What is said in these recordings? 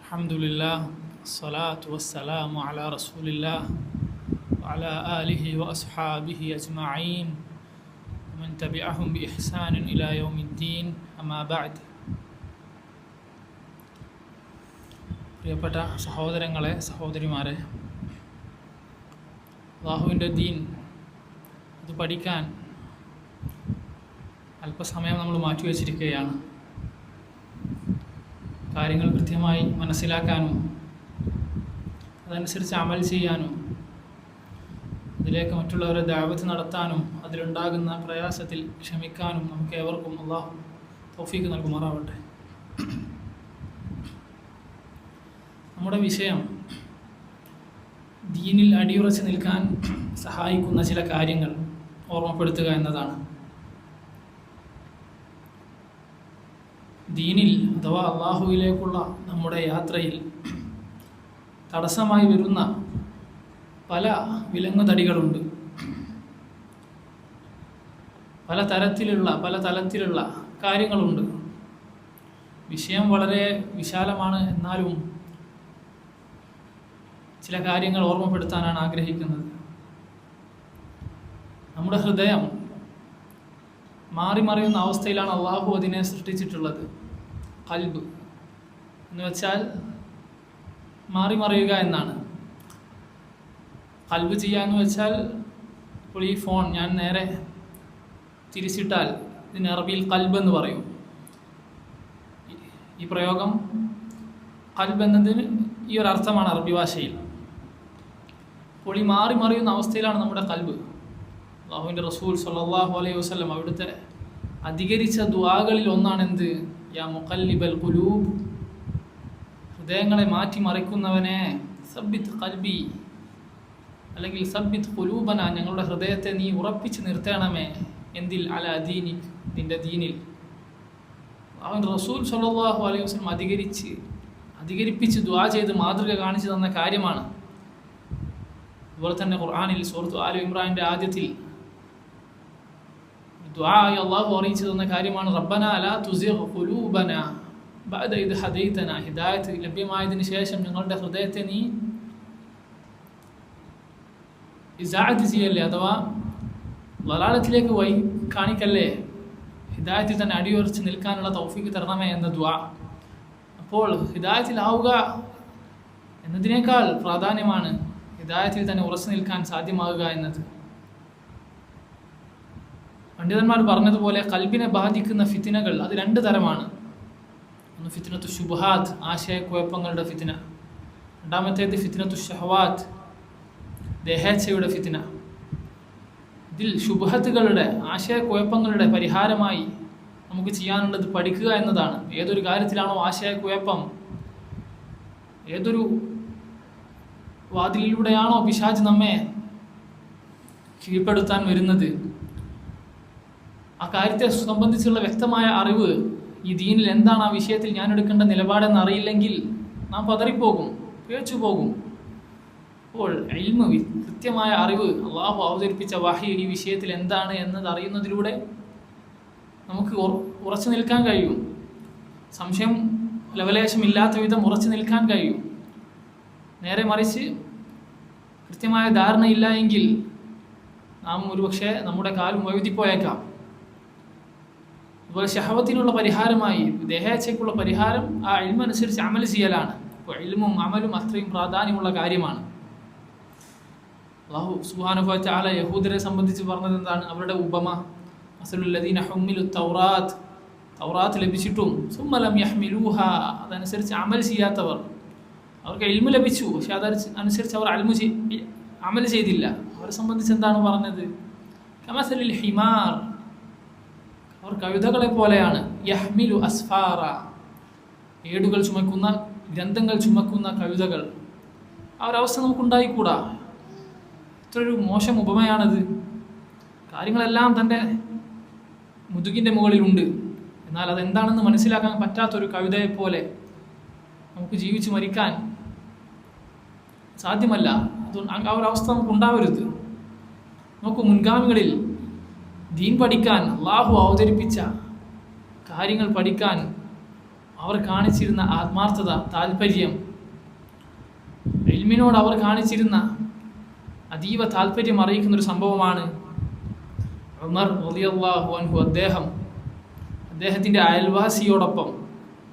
الحمد لله الصلاة والسلام على رسول الله وعلى آله وأصحابه أجمعين ومن تبعهم بإحسان إلى يوم الدين أما بعد. പ്രിയപ്പെട്ട സഹോദരങ്ങളെ, സഹോദരിമാരെ, അല്ലാഹുവിൻ്റെ ദീൻ അത് പഠിക്കാൻ അല്പസമയം നമ്മൾ മാറ്റിവെച്ചിരിക്കുകയാണ്. കാര്യങ്ങൾ കൃത്യമായി മനസ്സിലാക്കാനും അതനുസരിച്ച് അമൽ ചെയ്യാനും അതിലേക്ക് മറ്റുള്ളവരെ ദഅവത്ത് നടത്താനും അതിലുണ്ടാകുന്ന പ്രയാസത്തിൽ ക്ഷമിക്കാനും നമുക്ക് ഏവർക്കും അല്ലാഹു തൗഫീഖ് നൽകുമാറാവട്ടെ. നമ്മുടെ വിഷയം ദീനിൽ അടിയുറച്ച് നിൽക്കാൻ സഹായിക്കുന്ന ചില കാര്യങ്ങൾ ഓർമ്മപ്പെടുത്തുക എന്നതാണ്. ദീനിൽ അഥവാ അള്ളാഹുവിലേക്കുള്ള നമ്മുടെ യാത്രയിൽ തടസ്സമായി വരുന്ന പല വിലങ്ങുതടികളുണ്ട്. പല തലത്തിലുള്ള കാര്യങ്ങളുണ്ട്. വിഷയം വളരെ വിശാലമാണ്. എന്നാലും ചില കാര്യങ്ങൾ ഓർമ്മപ്പെടുത്താനാണ് ആഗ്രഹിക്കുന്നത്. നമ്മുടെ ഹൃദയം മാറിമറിയുന്ന അവസ്ഥയിലാണ് അള്ളാഹു അതിനെ സൃഷ്ടിച്ചിട്ടുള്ളത്. ഖൽബ് എന്ന് വെച്ചാൽ മാറിമറിയുക എന്നാണ്. ഖൽബ് ചെയ്യുക എന്ന് വെച്ചാൽ ഇപ്പോൾ ഈ ഫോൺ ഞാൻ നേരെ തിരിച്ചിട്ടാൽ ഇതിന് അറബിയിൽ ഖൽബ് എന്ന് പറയും. ഈ പ്രയോഗം ഖൽബ് എന്നതിന് ഈ ഒരു അർത്ഥമാണ് അറബി ഭാഷയിൽ. അപ്പോൾ ഈ മാറിമറിയുന്ന അവസ്ഥയിലാണ് നമ്മുടെ ഖൽബ്. അല്ലാഹുവിൻ്റെ റസൂൽ സ്വല്ലല്ലാഹു അലൈഹി വസല്ലം അവിടുത്തെ അധികരിച്ച ദുആകളിൽ ഒന്നാണ് എന്ത്? യാ മുഖല്ലിബൽ ഖുലൂബ്, ഹൃദയങ്ങളെ മാറ്റി മറിക്കുന്നവനെ, സബ്ബിത് ഖൽബി അല്ലെങ്കിൽ സബ്ബിത് ഖുലൂബന, ഞങ്ങളുടെ ഹൃദയത്തെ നീ ഉറപ്പിച്ച് നിർത്തണമേ. എന്തിൽ? അലാ ദീനിക്, നിന്റെ ദീനിൽ. അവൻ റസൂൽ സ്വല്ലല്ലാഹു അലൈഹി വസല്ലം അധികരിപ്പിച്ച് ദുആ ചെയ്ത് മാതൃക കാണിച്ചു തന്ന കാര്യമാണ്. അതുപോലെ തന്നെ ഖുർആനിൽ സൂറത്ത് ആല ഇമ്രാനിൻ്റെ ആദ്യത്തിൽ ദുആയി അല്ലാഹു അറിയിച്ചു തന്ന കാര്യമാണ് റബ്ബനാ ലാ തുസിഗ് ഖുലൂബനാ ബഅദ ഇദ് ഹദൈതനാ. ഹിദായത്ത് ലഭ്യമായതിനു ശേഷം ഞങ്ങളുടെ ഹൃദയത്തെ നീ ഇസാഅത്ത് ചെയ്യല്ലേ, അഥവാ വലാലത്തിലേക്ക് വഴി കാണിക്കല്ലേ, ഹിദായത്തിൽ തന്നെ അടിയുറച്ച് നിൽക്കാനുള്ള തൗഫീഖ് തരണമേ എന്ന ദുആ. അപ്പോൾ ഹിദായത്തിലാവുക എന്നതിനേക്കാൾ പ്രാധാന്യമാണ് ഹിദായത്തിൽ തന്നെ ഉറച്ചു നിൽക്കാൻ സാധ്യമാകുക എന്നത്. പണ്ഡിതന്മാർ പറഞ്ഞതുപോലെ ഖൽബിനെ ബാധിക്കുന്ന ഫിത്നകൾ അത് രണ്ട് തരമാണ്. ഒന്ന് ഫിത്നത്തു ശുബ്ഹാത്ത്, ആശയക്കുഴപ്പങ്ങളുടെ ഫിത്ന. രണ്ടാമത്തേത് ഫിത്നത്തു ഷഹവാത്ത്, ദേഹേച്ഛയുടെ ഫിത്ന. ഇതിൽ ശുബ്ഹത്തുകളുടെ, ആശയക്കുഴപ്പങ്ങളുടെ പരിഹാരമായി നമുക്ക് ചെയ്യാനുള്ളത് പഠിക്കുക എന്നതാണ്. ഏതൊരു കാര്യത്തിലാണോ ആശയക്കുഴപ്പം, ഏതൊരു വാതിലിലൂടെയാണോ പിശാച് നമ്മെ കീഴ്പ്പെടുത്താൻ വരുന്നത്, ആ കാര്യത്തെ സംബന്ധിച്ചുള്ള വ്യക്തമായ അറിവ്, ഈ ദീനിൽ എന്താണ് ആ വിഷയത്തിൽ ഞാൻ എടുക്കേണ്ട നിലപാടെന്ന് അറിയില്ലെങ്കിൽ നാം പതറിപ്പോകും, പേച്ചു പോകും. അപ്പോൾ ഇൽമ്, കൃത്യമായ അറിവ്, അള്ളാഹു അവതരിപ്പിച്ച വഹി ഈ വിഷയത്തിൽ എന്താണ് എന്നത് അറിയുന്നതിലൂടെ നമുക്ക് ഉറച്ചു നിൽക്കാൻ കഴിയും. സംശയം ലവലേശമില്ലാത്ത വിധം ഉറച്ചു നിൽക്കാൻ കഴിയും. നേരെ മറിച്ച് കൃത്യമായ ധാരണയില്ല എങ്കിൽ നാം ഒരുപക്ഷെ നമ്മുടെ കാലും വഴുതിപ്പോയേക്കാം. അതുപോലെ ശഹവത്തിനുള്ള പരിഹാരമായി, ദേഹേച്ഛയ്ക്കുള്ള പരിഹാരം ആ ഇൽമ അനുസരിച്ച് അമൽ ചെയ്യലാണ്. അപ്പോൾ ഇൽമും അമലും അത്രയും പ്രാധാന്യമുള്ള കാര്യമാണ്. അല്ലാഹു സുബ്ഹാനഹു വ തആല യഹൂദരെ സംബന്ധിച്ച് പറഞ്ഞത് എന്താണ്? അവരുടെ ഉപമ, മസലുൽ ലദീന ഹുമ്മിലു തൗറാത്ത്, തൗറാത്ത് ലഭിച്ചിട്ടും സുമ്മ ലം യഹ്മിലൂഹാ, അതനുസരിച്ച് അമൽ ചെയ്യാത്തവർ. അവർക്ക് ഇൽമു ലഭിച്ചു, പക്ഷെ അതനുസരിച്ച് അവർ അമൽ ചെയ്തില്ല. അവരെ സംബന്ധിച്ച് എന്താണ് പറഞ്ഞത്? കമസലിൽ ഹിമാർ, അവർ കഴുതകളെ പോലെയാണ്. യഹ്മിലു അസ്ഫാറ, ഏടുകൾ ചുമക്കുന്ന, ഗ്രന്ഥങ്ങൾ ചുമക്കുന്ന കഴുതകൾ. ആ ഒരവസ്ഥ നമുക്കുണ്ടായിക്കൂടാ. ഇത്രയൊരു മോശം ഉപമയാണത്. കാര്യങ്ങളെല്ലാം തൻ്റെ മുതുകിൻ്റെ മുകളിലുണ്ട്, എന്നാൽ അതെന്താണെന്ന് മനസ്സിലാക്കാൻ പറ്റാത്തൊരു കഴുതയെപ്പോലെ നമുക്ക് ജീവിച്ച് മരിക്കാൻ സാധ്യമല്ല. അതുകൊണ്ട് ആ ഒരവസ്ഥ നമുക്ക് ഉണ്ടാവരുത്. നമുക്ക് മുൻഗാമികളിൽ ദീൻ പഠിക്കാൻ, അള്ളാഹു അവതരിപ്പിച്ച കാര്യങ്ങൾ പഠിക്കാൻ അവർ കാണിച്ചിരുന്ന ആത്മാർത്ഥത, താല്പര്യം, ഇൽമിനോട് അവർ കാണിച്ചിരുന്ന അതീവ താല്പര്യം അറിയിക്കുന്നൊരു സംഭവമാണ് ഉമർ റളിയല്ലാഹു അൻഹു അദ്ദേഹത്തിൻ്റെ അയൽവാസിയോടൊപ്പം,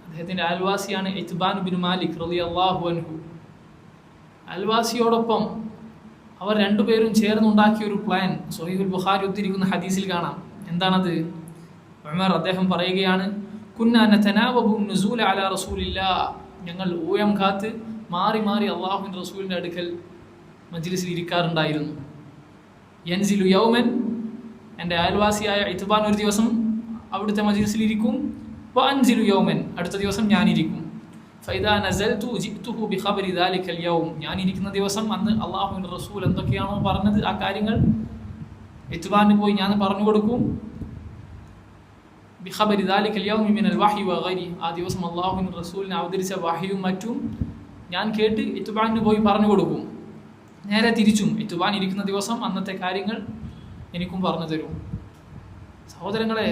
അദ്ദേഹത്തിൻ്റെ അയൽവാസിയാണ് ഇത്ബാൻ ബിൻ മാലിക് റളിയല്ലാഹു അൻഹു, അയൽവാസിയോടൊപ്പം അവർ രണ്ടുപേരും ചേർന്നുണ്ടാക്കിയ ഒരു പ്ലാൻ സ്വഹീഹുൽ ബുഖാരി ഉദ്ധരിക്കുന്ന ഹദീസിൽ കാണാം. എന്താണത്? ഉമർ അദ്ദേഹം പറയുകയാണ്, കുന്നാ നതനാവബു നുസൂല അലാ റസൂലില്ലാഹ്, ഞങ്ങൾ ഊയം കാത്ത് മാറി മാറി അള്ളാഹുവിൻ്റെ റസൂലിൻ്റെ അടുക്കൽ മജ്ലിസിൽ ഇരിക്കാറുണ്ടായിരുന്നു. യൻസിലു യൗമൻ, എൻ്റെ അയൽവാസിയായ ഇത്ബാൻ ഒരു ദിവസം അവിടുത്തെ മജ്ലിസിൽ ഇരിക്കും. വഅൻസിലു യൗമൻ, അടുത്ത ദിവസം ഞാനിരിക്കും. ഫൈദാ നസൽതു ജിഅ്തുഹു ബിഖബരി ദാലിക്കൽ യൗം, ഞാനിരിക്കുന്ന ദിവസം അന്ന് അള്ളാഹുവിൻ്റെ റസൂൽ എന്തൊക്കെയാണോ പറഞ്ഞത് ആ കാര്യങ്ങൾ ഇത്ബാന് പോയി ഞാൻ പറഞ്ഞു കൊടുക്കും. ബിഖബരി ദാലിക്കൽ യൗം മിനൽ വഹി വഗൈരി, ആ ദിവസം അള്ളാഹുവിൻ്റെ റസൂലിനെ അവതരിച്ച വഹിയും മറ്റും ഞാൻ കേട്ട് ഇത്ബാന് പോയി പറഞ്ഞു കൊടുക്കും. നേരെ തിരിച്ചും ഇത്ബാൻ ഇരിക്കുന്ന ദിവസം അന്നത്തെ കാര്യങ്ങൾ എനിക്കും പറഞ്ഞു തരും. സഹോദരങ്ങളെ,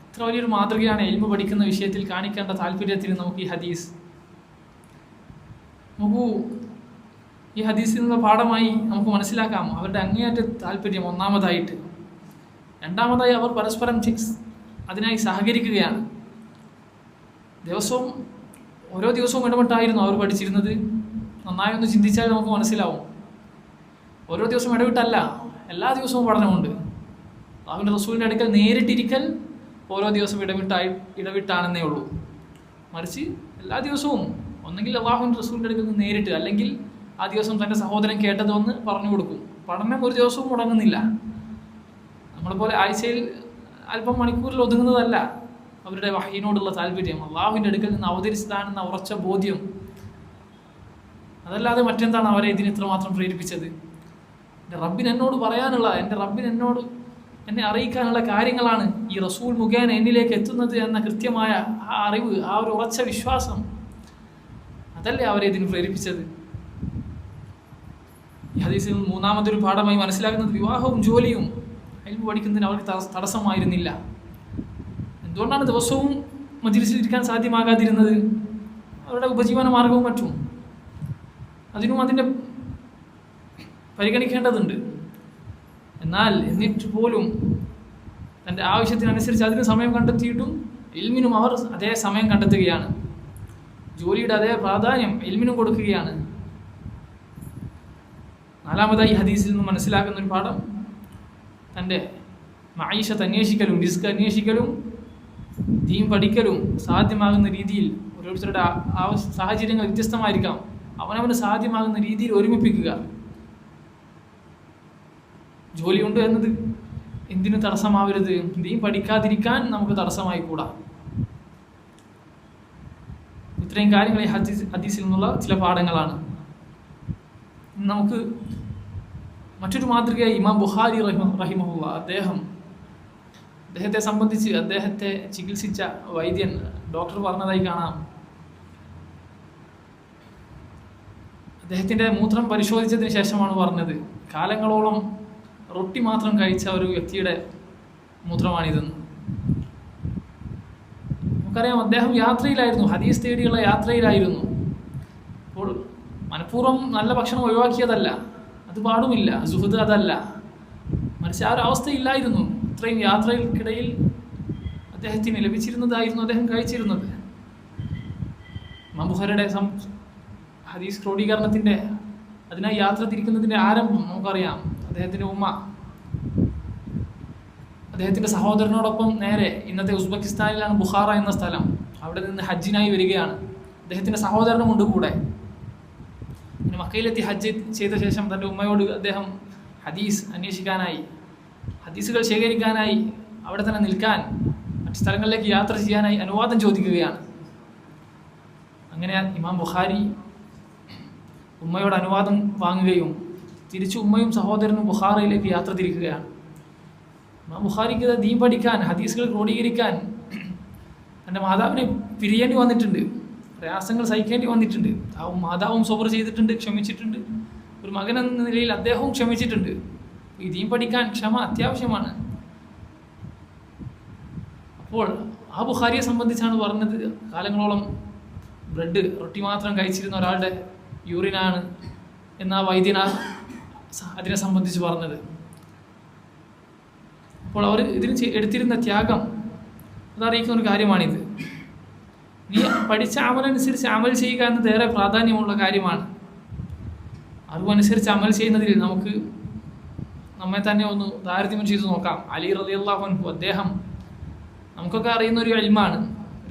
എത്ര വലിയൊരു മാതൃകയാണ് ഇൽമു പഠിക്കുന്ന വിഷയത്തിൽ കാണിക്കേണ്ട താല്പര്യത്തിന് നമുക്ക് ഈ ഹദീസ്. നോക്കൂ, ഈ ഹദീസിൽ നിന്നുള്ള പാഠമായി നമുക്ക് മനസ്സിലാക്കാം അവരുടെ അങ്ങേയറ്റ താല്പര്യം ഒന്നാമതായിട്ട്. രണ്ടാമതായി അവർ പരസ്പരം അതിനായി സഹകരിക്കുകയാണ്. ഓരോ ദിവസവും ഇടപെട്ടായിരുന്നു അവർ പഠിച്ചിരുന്നത്. നന്നായി ഒന്ന് ചിന്തിച്ചാൽ നമുക്ക് മനസ്സിലാവും. ഓരോ ദിവസവും ഇടവിട്ടല്ല, എല്ലാ ദിവസവും പഠനമുണ്ട്. അള്ളാഹുവിൻ്റെ റസൂലിൻ്റെ അടുക്കൽ നേരിട്ടിരിക്കൽ ഓരോ ദിവസം ഇടവിട്ടാണെന്നേ ഉള്ളൂ. മറിച്ച് എല്ലാ ദിവസവും ഒന്നെങ്കിൽ അള്ളാഹുവിൻ്റെ റസൂലിൻ്റെ അടുക്കൽ നിന്ന് നേരിട്ട്, അല്ലെങ്കിൽ ആ ദിവസം തൻ്റെ സഹോദരൻ കേട്ടതൊന്ന് പറഞ്ഞു കൊടുക്കും. പഠനം ഒരു ദിവസവും മുടങ്ങുന്നില്ല. നമ്മളെപ്പോലെ ആഴ്ചയിൽ അല്പം മണിക്കൂറിൽ ഒതുങ്ങുന്നതല്ല അവരുടെ വഹീനോടുള്ള താല്പര്യം, അള്ളാഹുവിൻ്റെ അടുക്കൽ നിന്ന് അവതരിച്ചതാണെന്ന ഉറച്ച ബോധ്യം. അതല്ലാതെ മറ്റെന്താണ് അവരെ ഇതിന് ഇത്രമാത്രം പ്രേരിപ്പിച്ചത്? എൻ്റെ റബ്ബിന് എന്നോട് പറയാനുള്ള, എൻ്റെ റബ്ബിന് എന്നെ അറിയിക്കാനുള്ള കാര്യങ്ങളാണ് ഈ റസൂൽ മുഖേന എന്നിലേക്ക് എത്തുന്നത് എന്ന കൃത്യമായ ആ അറിവ്, ആ ഒരു ഉറച്ച വിശ്വാസം, അതല്ലേ അവരെ ഇതിന് പ്രേരിപ്പിച്ചത്. ഈ ഹദീസിൽ മൂന്നാമതൊരു പാഠമായി മനസ്സിലാക്കുന്നത് വിവാഹവും ജോലിയും ഇൽമു പഠിക്കുന്നതിന് അവർക്ക് തടസ്സമായിരുന്നില്ല. എന്തുകൊണ്ടാണ് ദിവസവും മജ്ലിസിൽ ഇരിക്കാൻ സാധ്യമാകാതിരുന്നത്? അവരുടെ ഉപജീവന മാർഗവും മറ്റും അതിനും അതിൻ്റെ പരിഗണിക്കേണ്ടതുണ്ട്. എന്നാൽ എന്നിട്ട് പോലും തൻ്റെ ആവശ്യത്തിനനുസരിച്ച് അതിന് സമയം കണ്ടെത്തിയിട്ടും ഇൽമിനും അവർ അതേ സമയം കണ്ടെത്തുകയാണ്. ജോലിയുടെ അതേ പ്രാധാന്യം ഇൽമിനും കൊടുക്കുകയാണ്. നാലാമതായി ഹദീസിൽ നിന്ന് മനസ്സിലാക്കുന്ന ഒരു പാഠം, തൻ്റെ മഈശത്ത് അന്വേഷിക്കലും റിസ്ക് അന്വേഷിക്കലും ദീൻ പഠിക്കലും സാധ്യമാകുന്ന രീതിയിൽ, ഓരോരുത്തരുടെ സാഹചര്യങ്ങൾ വ്യത്യസ്തമായിരിക്കാം, അവനവന് സാധ്യമാകുന്ന രീതിയിൽ ഒരുമിപ്പിക്കുക. ജോലിയുണ്ട് എന്നത് എന്തിനു തടസ്സമാവരുത്? ദീൻ പഠിക്കാതിരിക്കാൻ നമുക്ക് തടസ്സമായി കൂടാ. ഇത്രയും കാര്യങ്ങൾ ഈ ഹദീസിൽ നിന്നുള്ള ചില പാഠങ്ങളാണ്. നമുക്ക് മറ്റൊരു മാതൃകയായി ഇമാം ബുഖാരി റഹിമഹുള്ള, അദ്ദേഹത്തെ സംബന്ധിച്ച് അദ്ദേഹത്തെ ചികിത്സിച്ച വൈദ്യൻ, ഡോക്ടർ പറഞ്ഞതായി കാണാം, അദ്ദേഹത്തിൻ്റെ മൂത്രം പരിശോധിച്ചതിന് ശേഷമാണ് പറഞ്ഞത്, കാലങ്ങളോളം റൊട്ടി മാത്രം കഴിച്ച ഒരു വ്യക്തിയുടെ മൂത്രമാണിതെന്ന്. നമുക്കറിയാം, അദ്ദേഹം യാത്രയിലായിരുന്നു, ഹദീസ് തേടിയുള്ള യാത്രയിലായിരുന്നു. അപ്പോൾ മനഃപൂർവ്വം നല്ല ഭക്ഷണം ഒഴിവാക്കിയതല്ല, അത് പാടുമില്ല, സുഹൃത്ത് അതല്ല, മറിച്ച് ആ ഒരു അവസ്ഥയില്ലായിരുന്നു. ഇത്രയും യാത്രയ്ക്കിടയിൽ അദ്ദേഹത്തിന് ലഭിച്ചിരുന്നതായിരുന്നു അദ്ദേഹം കഴിച്ചിരുന്നത്. ഇമാം ബുഖാരിയുടെ ഹദീസ് ക്രോഡീകരണത്തിൻ്റെ, അതിനായി യാത്ര തിരിക്കുന്നതിൻ്റെ ആരംഭം നമുക്കറിയാം. അദ്ദേഹത്തിൻ്റെ ഉമ്മ അദ്ദേഹത്തിൻ്റെ സഹോദരനോടൊപ്പം നേരെ ഇന്നത്തെ ഉസ്ബെക്കിസ്ഥാനിലാണ് ബുഖാറ എന്ന സ്ഥലം, അവിടെ നിന്ന് ഹജ്ജിനായി വരികയാണ്. അദ്ദേഹത്തിൻ്റെ സഹോദരനുമുണ്ട് കൂടെ. പിന്നെ മക്കയിലെത്തി ഹജ്ജ് ചെയ്ത ശേഷം തൻ്റെ ഉമ്മയോട് അദ്ദേഹം ഹദീസ് അന്വേഷിക്കാനായി, ഹദീസുകൾ ശേഖരിക്കാനായി, അവിടെ തന്നെ നിൽക്കാൻ, മറ്റു സ്ഥലങ്ങളിലേക്ക് യാത്ര ചെയ്യാനായി അനുവാദം ചോദിക്കുകയാണ്. അങ്ങനെ ഇമാം ബുഖാരി ഉമ്മയോട് അനുവാദം വാങ്ങുകയും തിരിച്ച് ഉമ്മയും സഹോദരനും ബുഖാറയിലേക്ക് യാത്ര തിരിക്കുകയാണ്. ഇമാം ബുഖാരിക്ക് ദീൻ പഠിക്കാൻ, ഹദീസുകൾ ക്രോഡീകരിക്കാൻ തൻ്റെ മാതാവിനെ പിരിയേണ്ടി വന്നിട്ടുണ്ട്, പ്രയാസങ്ങൾ സഹിക്കേണ്ടി വന്നിട്ടുണ്ട്. മാതാവും സബർ ചെയ്തിട്ടുണ്ട്, ക്ഷമിച്ചിട്ടുണ്ട്. ഒരു മകൻ എന്ന നിലയിൽ അദ്ദേഹവും ക്ഷമിച്ചിട്ടുണ്ട്. ഈ ദീൻ പഠിക്കാൻ ക്ഷമ അത്യാവശ്യമാണ്. അപ്പോൾ ആ ബുഖാരിയെ സംബന്ധിച്ചാണ് പറഞ്ഞത്, കാലങ്ങളോളം റൊട്ടി മാത്രം കഴിച്ചിരുന്ന ഒരാളുടെ യൂറിനാണ് എന്നാ വൈദ്യൻ അതിനെ സംബന്ധിച്ച് പറഞ്ഞത്. അപ്പോൾ അവർ ഇതിന് എടുത്തിരുന്ന ത്യാഗം അതറിയിക്കുന്ന ഒരു കാര്യമാണിത്. നീ പഠിച്ച അമലനുസരിച്ച് അമൽ ചെയ്യുക എന്നത് ഏറെ പ്രാധാന്യമുള്ള കാര്യമാണ്. അറിവനുസരിച്ച് അമൽ ചെയ്യുന്നതിൽ നമുക്ക് നമ്മെ തന്നെ ഒന്ന് താരതമ്യം ചെയ്ത് നോക്കാം. അലി റളിയല്ലാഹു അൻഹു, അദ്ദേഹം നമുക്കൊക്കെ അറിയുന്ന ഒരു ഇൽമാണ്.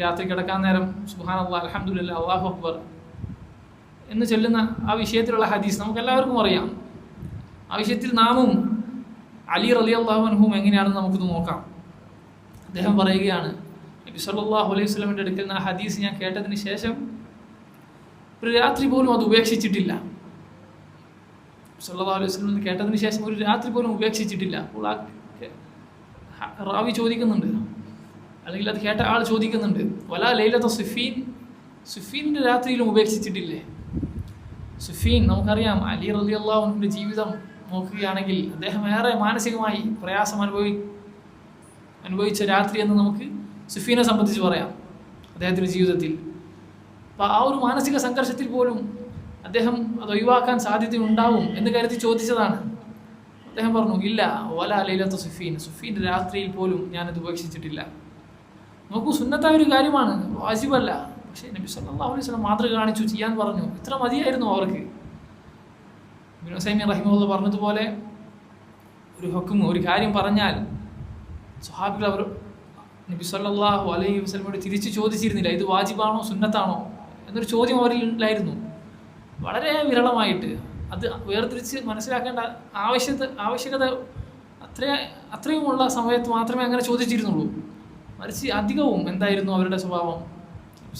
രാത്രി കിടക്കാൻ നേരം സുബ്ഹാനല്ലാഹ്, അൽഹംദുലില്ലാഹ്, അല്ലാഹു അക്ബർ എന്ന് ചൊല്ലുന്ന ആ വിഷയത്തിലുള്ള ഹദീസ് നമുക്കെല്ലാവർക്കും അറിയാം. ആ വിഷയത്തിൽ നാമും അലി റളിയല്ലാഹു അൻഹും എങ്ങനെയാണെന്ന് നമുക്കിത് നോക്കാം. അദ്ദേഹം പറയുകയാണ്, നബി സല്ലല്ലാഹു അലൈഹി വസല്ലമയുടെ അടുക്കൽ നിന്ന് ആ ഹദീസ് ഞാൻ കേട്ടതിന് ശേഷം ഒരു രാത്രി പോലും അത് ഉപേക്ഷിച്ചിട്ടില്ല. സല്ലല്ലാഹു അലൈഹി വസല്ലം കേട്ടതിന് ശേഷം ഒരു രാത്രി പോലും ഉപേക്ഷിച്ചിട്ടില്ല. അപ്പോൾ ആ റാവി ചോദിക്കുന്നുണ്ട്, അല്ലെങ്കിൽ അത് കേട്ട ആൾ ചോദിക്കുന്നുണ്ട്, വലാ ലൈലത സിഫീൻ, സിഫീൻ്റെ രാത്രിയിലും ഉപേക്ഷിച്ചിട്ടില്ലേ? സിഫീൻ നമുക്കറിയാം, അലി റളിയല്ലാഹു അൻഹുവിൻ്റെ ജീവിതം നോക്കുകയാണെങ്കിൽ അദ്ദേഹം ഏറെ മാനസികമായി പ്രയാസം അനുഭവിച്ച രാത്രി എന്ന് നമുക്ക് സിഫീനെ സംബന്ധിച്ച് പറയാം അദ്ദേഹത്തിൻ്റെ ജീവിതത്തിൽ. അപ്പോൾ ആ ഒരു മാനസിക സംഘർഷത്തിൽ പോലും അദ്ദേഹം അത് ഒഴിവാക്കാൻ സാധ്യതയുണ്ടാവും എന്ന് കരുതി ചോദിച്ചതാണ്. അദ്ദേഹം പറഞ്ഞു, ഇല്ല, വലാ ലൈലത സിഫീൻ, സിഫീൻ്റെ രാത്രിയിൽ പോലും ഞാനത് ഉപേക്ഷിച്ചിട്ടില്ല. നോക്കൂ, സുന്നത്തായ ഒരു കാര്യമാണ്, വാജിബല്ല. പക്ഷേ നബി സല്ലല്ലാഹു അലൈഹി വസല്ലം മാതൃക കാണിച്ചു, ചെയ്യാൻ പറഞ്ഞു. ഇത്ര മതിയായിരുന്നു അവർക്ക്. ഇബ്നു ഉസൈമീൻ റഹിമഹുല്ലാഹ് പറഞ്ഞതുപോലെ ഒരു ഹുക്ം, ഒരു കാര്യം പറഞ്ഞാൽ സ്വഹാബികൾ അവർ നബി സല്ലല്ലാഹു അലൈഹി വസല്ലമയോട് തിരിച്ചു ചോദിച്ചിരുന്നില്ല, ഇത് വാജിബാണോ സുന്നത്താണോ എന്നൊരു ചോദ്യം അവരിൽ ഉണ്ടായിരുന്നു. വളരെ വിരളമായിട്ട് അത് വേർതിരിച്ച് മനസ്സിലാക്കേണ്ട ആവശ്യകത അത്രയുമുള്ള സമയത്ത് മാത്രമേ അങ്ങനെ ചോദിച്ചിരുന്നുള്ളൂ. മറിച്ച് അധികവും എന്തായിരുന്നു അവരുടെ സ്വഭാവം?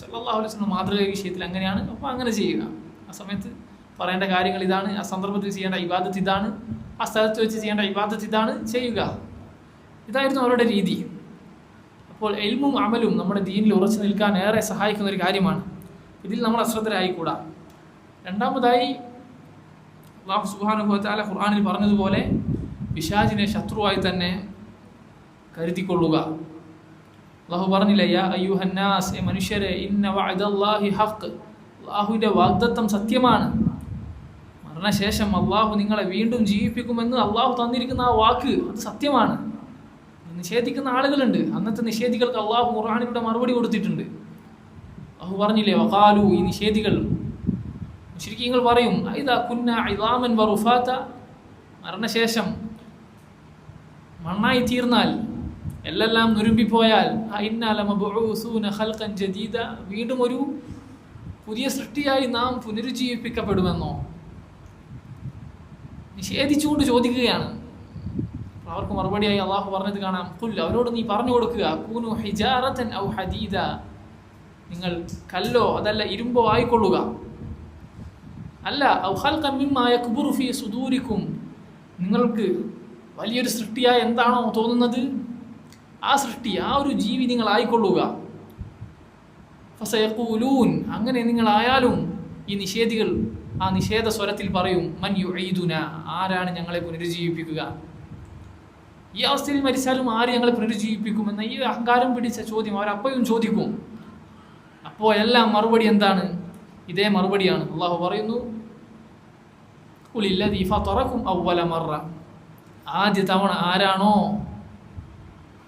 സല്ലല്ലാഹു അലൈഹി വസല്ലം മാതൃക വിഷയത്തിൽ അങ്ങനെയാണ്, അപ്പോൾ അങ്ങനെ ചെയ്യുക. ആ സമയത്ത് പറയേണ്ട കാര്യങ്ങൾ ഇതാണ്, ആ സന്ദർഭത്തിൽ ചെയ്യേണ്ട ഇബാദത്ത് ഇതാണ്, ആ സ്ഥലത്ത് വെച്ച് ചെയ്യേണ്ട ഇബാദത്ത് ഇതാണ്, ചെയ്യുക. ഇതായിരുന്നു അവരുടെ രീതി. അപ്പോൾ ഇൽമും അമലും നമ്മുടെ ദീനിൽ ഉറച്ചു നിൽക്കാൻ ഏറെ സഹായിക്കുന്ന ഒരു കാര്യമാണ്. ഇതിൽ നമ്മൾ അശ്രദ്ധരായിക്കൂടാ. രണ്ടാമതായി അല്ലാഹു സുബ്ഹാനഹു വ തആല ഖുർആനിൽ പറഞ്ഞതുപോലെ പിശാചിനെ ശത്രുവായി തന്നെ കരുതിക്കൊള്ളുക. അല്ലാഹു പറഞ്ഞില്ല, യാ അയ്യുഹന്നാസ്, മനുഷ്യരെ, ഇന്ന വഅദല്ലാഹി ഹഖ്, അല്ലാഹുവിൻ്റെ വാഗ്ദത്തം സത്യമാണ്. മരണശേഷം അല്ലാഹു നിങ്ങളെ വീണ്ടും ജീവിപ്പിക്കുമെന്ന് അല്ലാഹു തന്നിരിക്കുന്ന ആ വാക്ക് അത് സത്യമാണ്. നിഷേധിക്കുന്ന ആളുകളുണ്ട്. അന്നത്തെ നിഷേധികൾക്ക് അല്ലാഹു ഖുർആനിലൂടെ മറുപടി കൊടുത്തിട്ടുണ്ട്. അല്ലാഹു പറഞ്ഞില്ലേ, വഖാലു, ഈ നിഷേധികൾ മുശ്രിക്കീങ്ങൾ പറയും, ഇദാ കുന്നാ ഇളാമൻ വറുഫാത, മരണശേഷം മണ്ണായി തീർന്നാൽ, എല്ലാം നുരുമ്പിപ്പോയാൽ, ഇന്നാ ലമബ്ഊസൂന ഖൽഖൻ ജദീദ, വീണ്ടും ഒരു പുതിയ സൃഷ്ടിയായി നാം പുനരുജ്ജീവിപ്പിക്കപ്പെടുമെന്നോ? നിഷേധിച്ചുകൊണ്ട് ചോദിക്കുകയാണ്. അവർക്ക് മറുപടിയായി അള്ളാഹു പറഞ്ഞത് കാണാം, ഖുൽ, അവരോട് നീ പറഞ്ഞു കൊടുക്കുക, കൂനു ഹിജാറതൻ ഔ ഹദീദ, നിങ്ങൾ കല്ലോ അതല്ല ഇരുമ്പോ ആയിക്കൊള്ളുക. അല്ല, ഔ ഖൽഖൻ മിമ്മാ യക്ബുറു ഫീ സുദൂരിക്കും, നിങ്ങൾക്ക് വലിയൊരു സൃഷ്ടിയായി എന്താണോ തോന്നുന്നത് ആ സൃഷ്ടി, ആ ഒരു ജീവി നിങ്ങൾ ആയിക്കൊള്ളുക. ഫസയഖൂലൂൻ, അങ്ങനെ നിങ്ങളായാലും ഈ നിഷേധികൾ ആ നിഷേധ സ്വരത്തിൽ പറയും, മൻ യുഈദുന, ആരാണ് ഞങ്ങളെ പുനരുജ്ജീവിപ്പിക്കുക? ഈ അവസ്ഥയിൽ മരിച്ചാലും ആര് ഞങ്ങളെ പുനരുജ്ജീവിപ്പിക്കുമെന്ന ഈ അഹങ്കാരം പിടിച്ച ചോദ്യം അവരപ്പോഴും ചോദിക്കും. അപ്പോൾ എല്ലാം മറുപടി എന്താണ്? ഇതേ മറുപടിയാണ്. അള്ളാഹു പറയുന്നു, ഖുലില്ലദീ ഫതറകും അവ്വല മറ, ആദ്യ തവണ ആരാണോ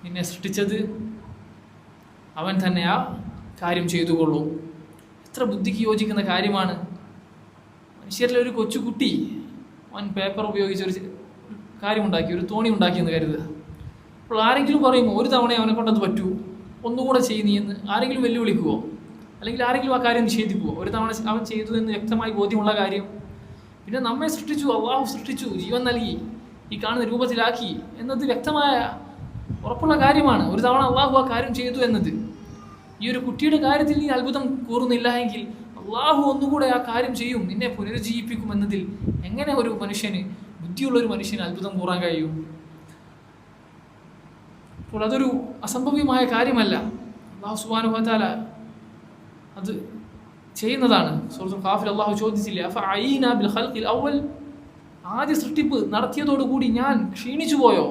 നിന്നെ സൃഷ്ടിച്ചത് അവൻ തന്നെ ആ കാര്യം ചെയ്തുകൊള്ളൂ. എത്ര ബുദ്ധിക്ക് യോജിക്കുന്ന കാര്യമാണ്. മനുഷ്യരിലെ ഒരു കൊച്ചുകുട്ടി അവൻ പേപ്പർ ഉപയോഗിച്ച് ഒരു കാര്യമുണ്ടാക്കി, ഒരു തോണി ഉണ്ടാക്കിയെന്ന് കരുതുക. അപ്പോൾ ആരെങ്കിലും പറയുമോ, ഒരു തവണ അവനെ കൊണ്ടത് പറ്റൂ, ഒന്നുകൂടെ ചെയ്യുന്നീ എന്ന് ആരെങ്കിലും വെല്ലുവിളിക്കുമോ? അല്ലെങ്കിൽ ആരെങ്കിലും ആ കാര്യം നിഷേധിക്കുമോ? ഒരു തവണ അവൻ ചെയ്തു എന്ന് വ്യക്തമായി ബോധ്യമുള്ള കാര്യം. പിന്നെ നമ്മെ സൃഷ്ടിച്ചു, അള്ളാഹു സൃഷ്ടിച്ചു, ജീവൻ നൽകി, ഈ കാണുന്ന രൂപത്തിലാക്കി എന്നത് വ്യക്തമായ ഉറപ്പുള്ള കാര്യമാണ്. ഒരു തവണ അള്ളാഹു ആ കാര്യം ചെയ്തു എന്നത്. ഈ ഒരു കുട്ടിയുടെ കാര്യത്തിൽ നീ അത്ഭുതം കൂറുന്നില്ല എങ്കിൽ അള്ളാഹു ഒന്നുകൂടെ ആ കാര്യം ചെയ്യും, നിന്നെ പുനരുജ്ജീവിപ്പിക്കും എന്നതിൽ എങ്ങനെ ഒരു മനുഷ്യന്, ബുദ്ധിയുള്ളൊരു മനുഷ്യന് അത്ഭുതം കൂറാൻ കഴിയും? അപ്പോൾ അതൊരു അസംഭവ്യമായ കാര്യമല്ല. അല്ലാഹു സുബ്ഹാനഹു വ തആല അത് ചെയ്യുന്നതാണ്. സൂറത്തുൽ ഖാഫിൽ അല്ലാഹു ചോദിച്ചില്ലേ, അഫഅഈനാ ബിൽ ഖൽഖിൽ അവൽ, ആദ്യ സൃഷ്ടിപ്പ് നടത്തിയതോടുകൂടി ഞാൻ ക്ഷീണിച്ചു പോയോ?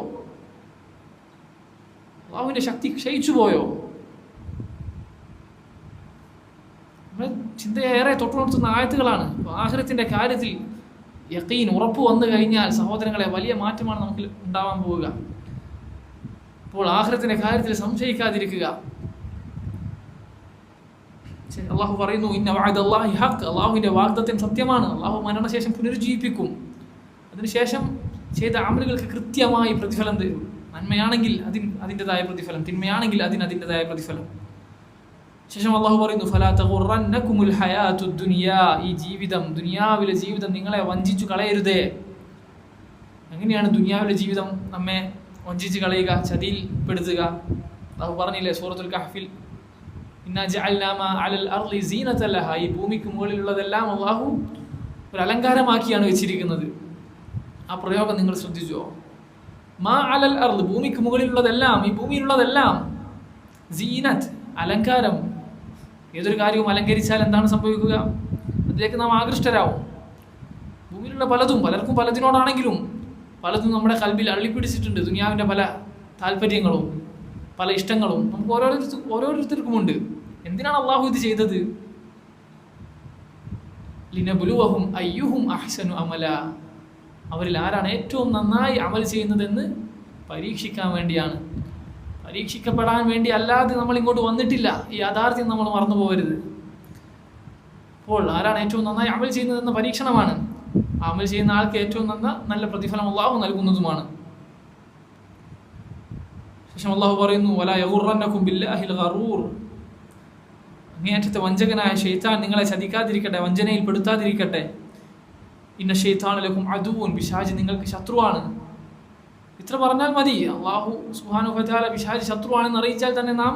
അല്ലാഹുവിൻ്റെ ശക്തി ക്ഷയിച്ചു പോയോ? ചിന്തയേറെ തൊട്ടുണർത്തുന്ന ആയത്തുകളാണ്. ആഖിറത്തിന്റെ കാര്യത്തിൽ യഖീൻ, ഉറപ്പ് വന്നു കഴിഞ്ഞാൽ സഹോദരങ്ങളെ വലിയ മാറ്റമാണ് നമുക്ക് ഉണ്ടാവാൻ പോവുക. അപ്പോൾ ആഖിറത്തിന്റെ കാര്യത്തിൽ സംശയിക്കാതിരിക്കുക. അള്ളാഹു പറയുന്നു, ഇന്ന വഅദല്ലാഹി ഹഖ്, അള്ളാഹുവിന്റെ വാഗ്ദത്തം സത്യമാണ്. അള്ളാഹു മരണശേഷം പുനരുജ്ജീവിപ്പിക്കും. അതിനുശേഷം ചെയ്ത അമലുകൾക്ക് കൃത്യമായി പ്രതിഫലം തരും. നന്മയാണെങ്കിൽ അതിൻ്റെതായ പ്രതിഫലം, തിന്മയാണെങ്കിൽ അതിൻ്റെതായ പ്രതിഫലം. ശേഷം അള്ളാഹു പറയുന്നു, ഫലാ തഗുറന്നകുമുൽ ഹയാത്തുദ് ദുനിയാ, ഈ ജീവിതം, ദുനിയാവിലെ ജീവിതം നിങ്ങളെ വഞ്ചിച്ചു കളയരുതേ. എങ്ങനെയാണ് ദുനിയാവിലെ ജീവിതം നമ്മെ വഞ്ചിച്ച് കളയുക, ചതിയിൽ പെടുത്തുക? അള്ളാഹു പറഞ്ഞില്ലേ സൂറത്തുൽ കഹ്ഫിൽ, ഇന്നാ ജഅൽനാ മാ അലൽ അർളി സീനതൻ ലഹാ, ഈ ഭൂമിക്ക് മുകളിലുള്ളതെല്ലാം അള്ളാഹു ഒരു അലങ്കാരമാക്കിയാണ് വെച്ചിരിക്കുന്നത്. ആ പ്രയോഗം നിങ്ങൾ ശ്രദ്ധിച്ചോ? മാ അലൽ അർള്, ഭൂമിക്ക് മുകളിലുള്ളതെല്ലാം, ഈ ഭൂമിയിലുള്ളതെല്ലാം, സീനത്ത്, അലങ്കാരം. ഏതൊരു കാര്യവും അലങ്കരിച്ചാൽ എന്താണ് സംഭവിക്കുക? അതിലേക്ക് നാം ആകൃഷ്ടരാവും. ഭൂമിയിലുള്ള പലതും, പലർക്കും പലതിനോടാണെങ്കിലും പലതും നമ്മുടെ കൽബിൽ അള്ളിപ്പിടിച്ചിട്ടുണ്ട്. ദുനിയാവിൻ്റെ പല താല്പര്യങ്ങളും പല ഇഷ്ടങ്ങളും നമുക്ക് ഓരോരുത്തർക്കുമുണ്ട്. എന്തിനാണ് അള്ളാഹു ഇത് ചെയ്തത്? ലിനബ്ലുവഹും അയ്യുഹും അഹ്സനു അമല, അവരിൽ ആരാണ് ഏറ്റവും നന്നായി അമൽ ചെയ്യുന്നതെന്ന് പരീക്ഷിക്കാൻ വേണ്ടിയാണ്. പരീക്ഷിക്കപ്പെടാൻ വേണ്ടി അല്ലാതെ നമ്മൾ ഇങ്ങോട്ട് വന്നിട്ടില്ല. ഈ യാഥാർത്ഥ്യം നമ്മൾ മറന്നു പോകരുത്. അപ്പോൾ ആരാണ് ഏറ്റവും നന്നായി അമൽ ചെയ്യുന്നതെന്ന പരീക്ഷണമാണ്. അമൽ ചെയ്യുന്ന ആൾക്ക് ഏറ്റവും നല്ല പ്രതിഫലം അള്ളാഹു നൽകുന്നതുമാണ്. ശേഷം അള്ളാഹു പറയുന്നു, വലാ യഗുറന്നകും ബില്ലാഹിൽ ഗറൂർ, അങ്ങേയറ്റത്തെ വഞ്ചകനായ ശൈത്താൻ നിങ്ങളെ ചതിക്കാതിരിക്കട്ടെ, വഞ്ചനയിൽ പെടുത്താതിരിക്കട്ടെ. ഇന്ന ശൈത്താന ലക്കും അദുവ്വുൻ, പിശാച് നിങ്ങൾക്ക് ശത്രുവാണ്. ഇത്ര പറഞ്ഞാൽ മതി. അള്ളാഹു സുബ്ഹാനഹു വ തആല പിശാച് ശത്രുവാണെന്ന് അറിയിച്ചാൽ തന്നെ നാം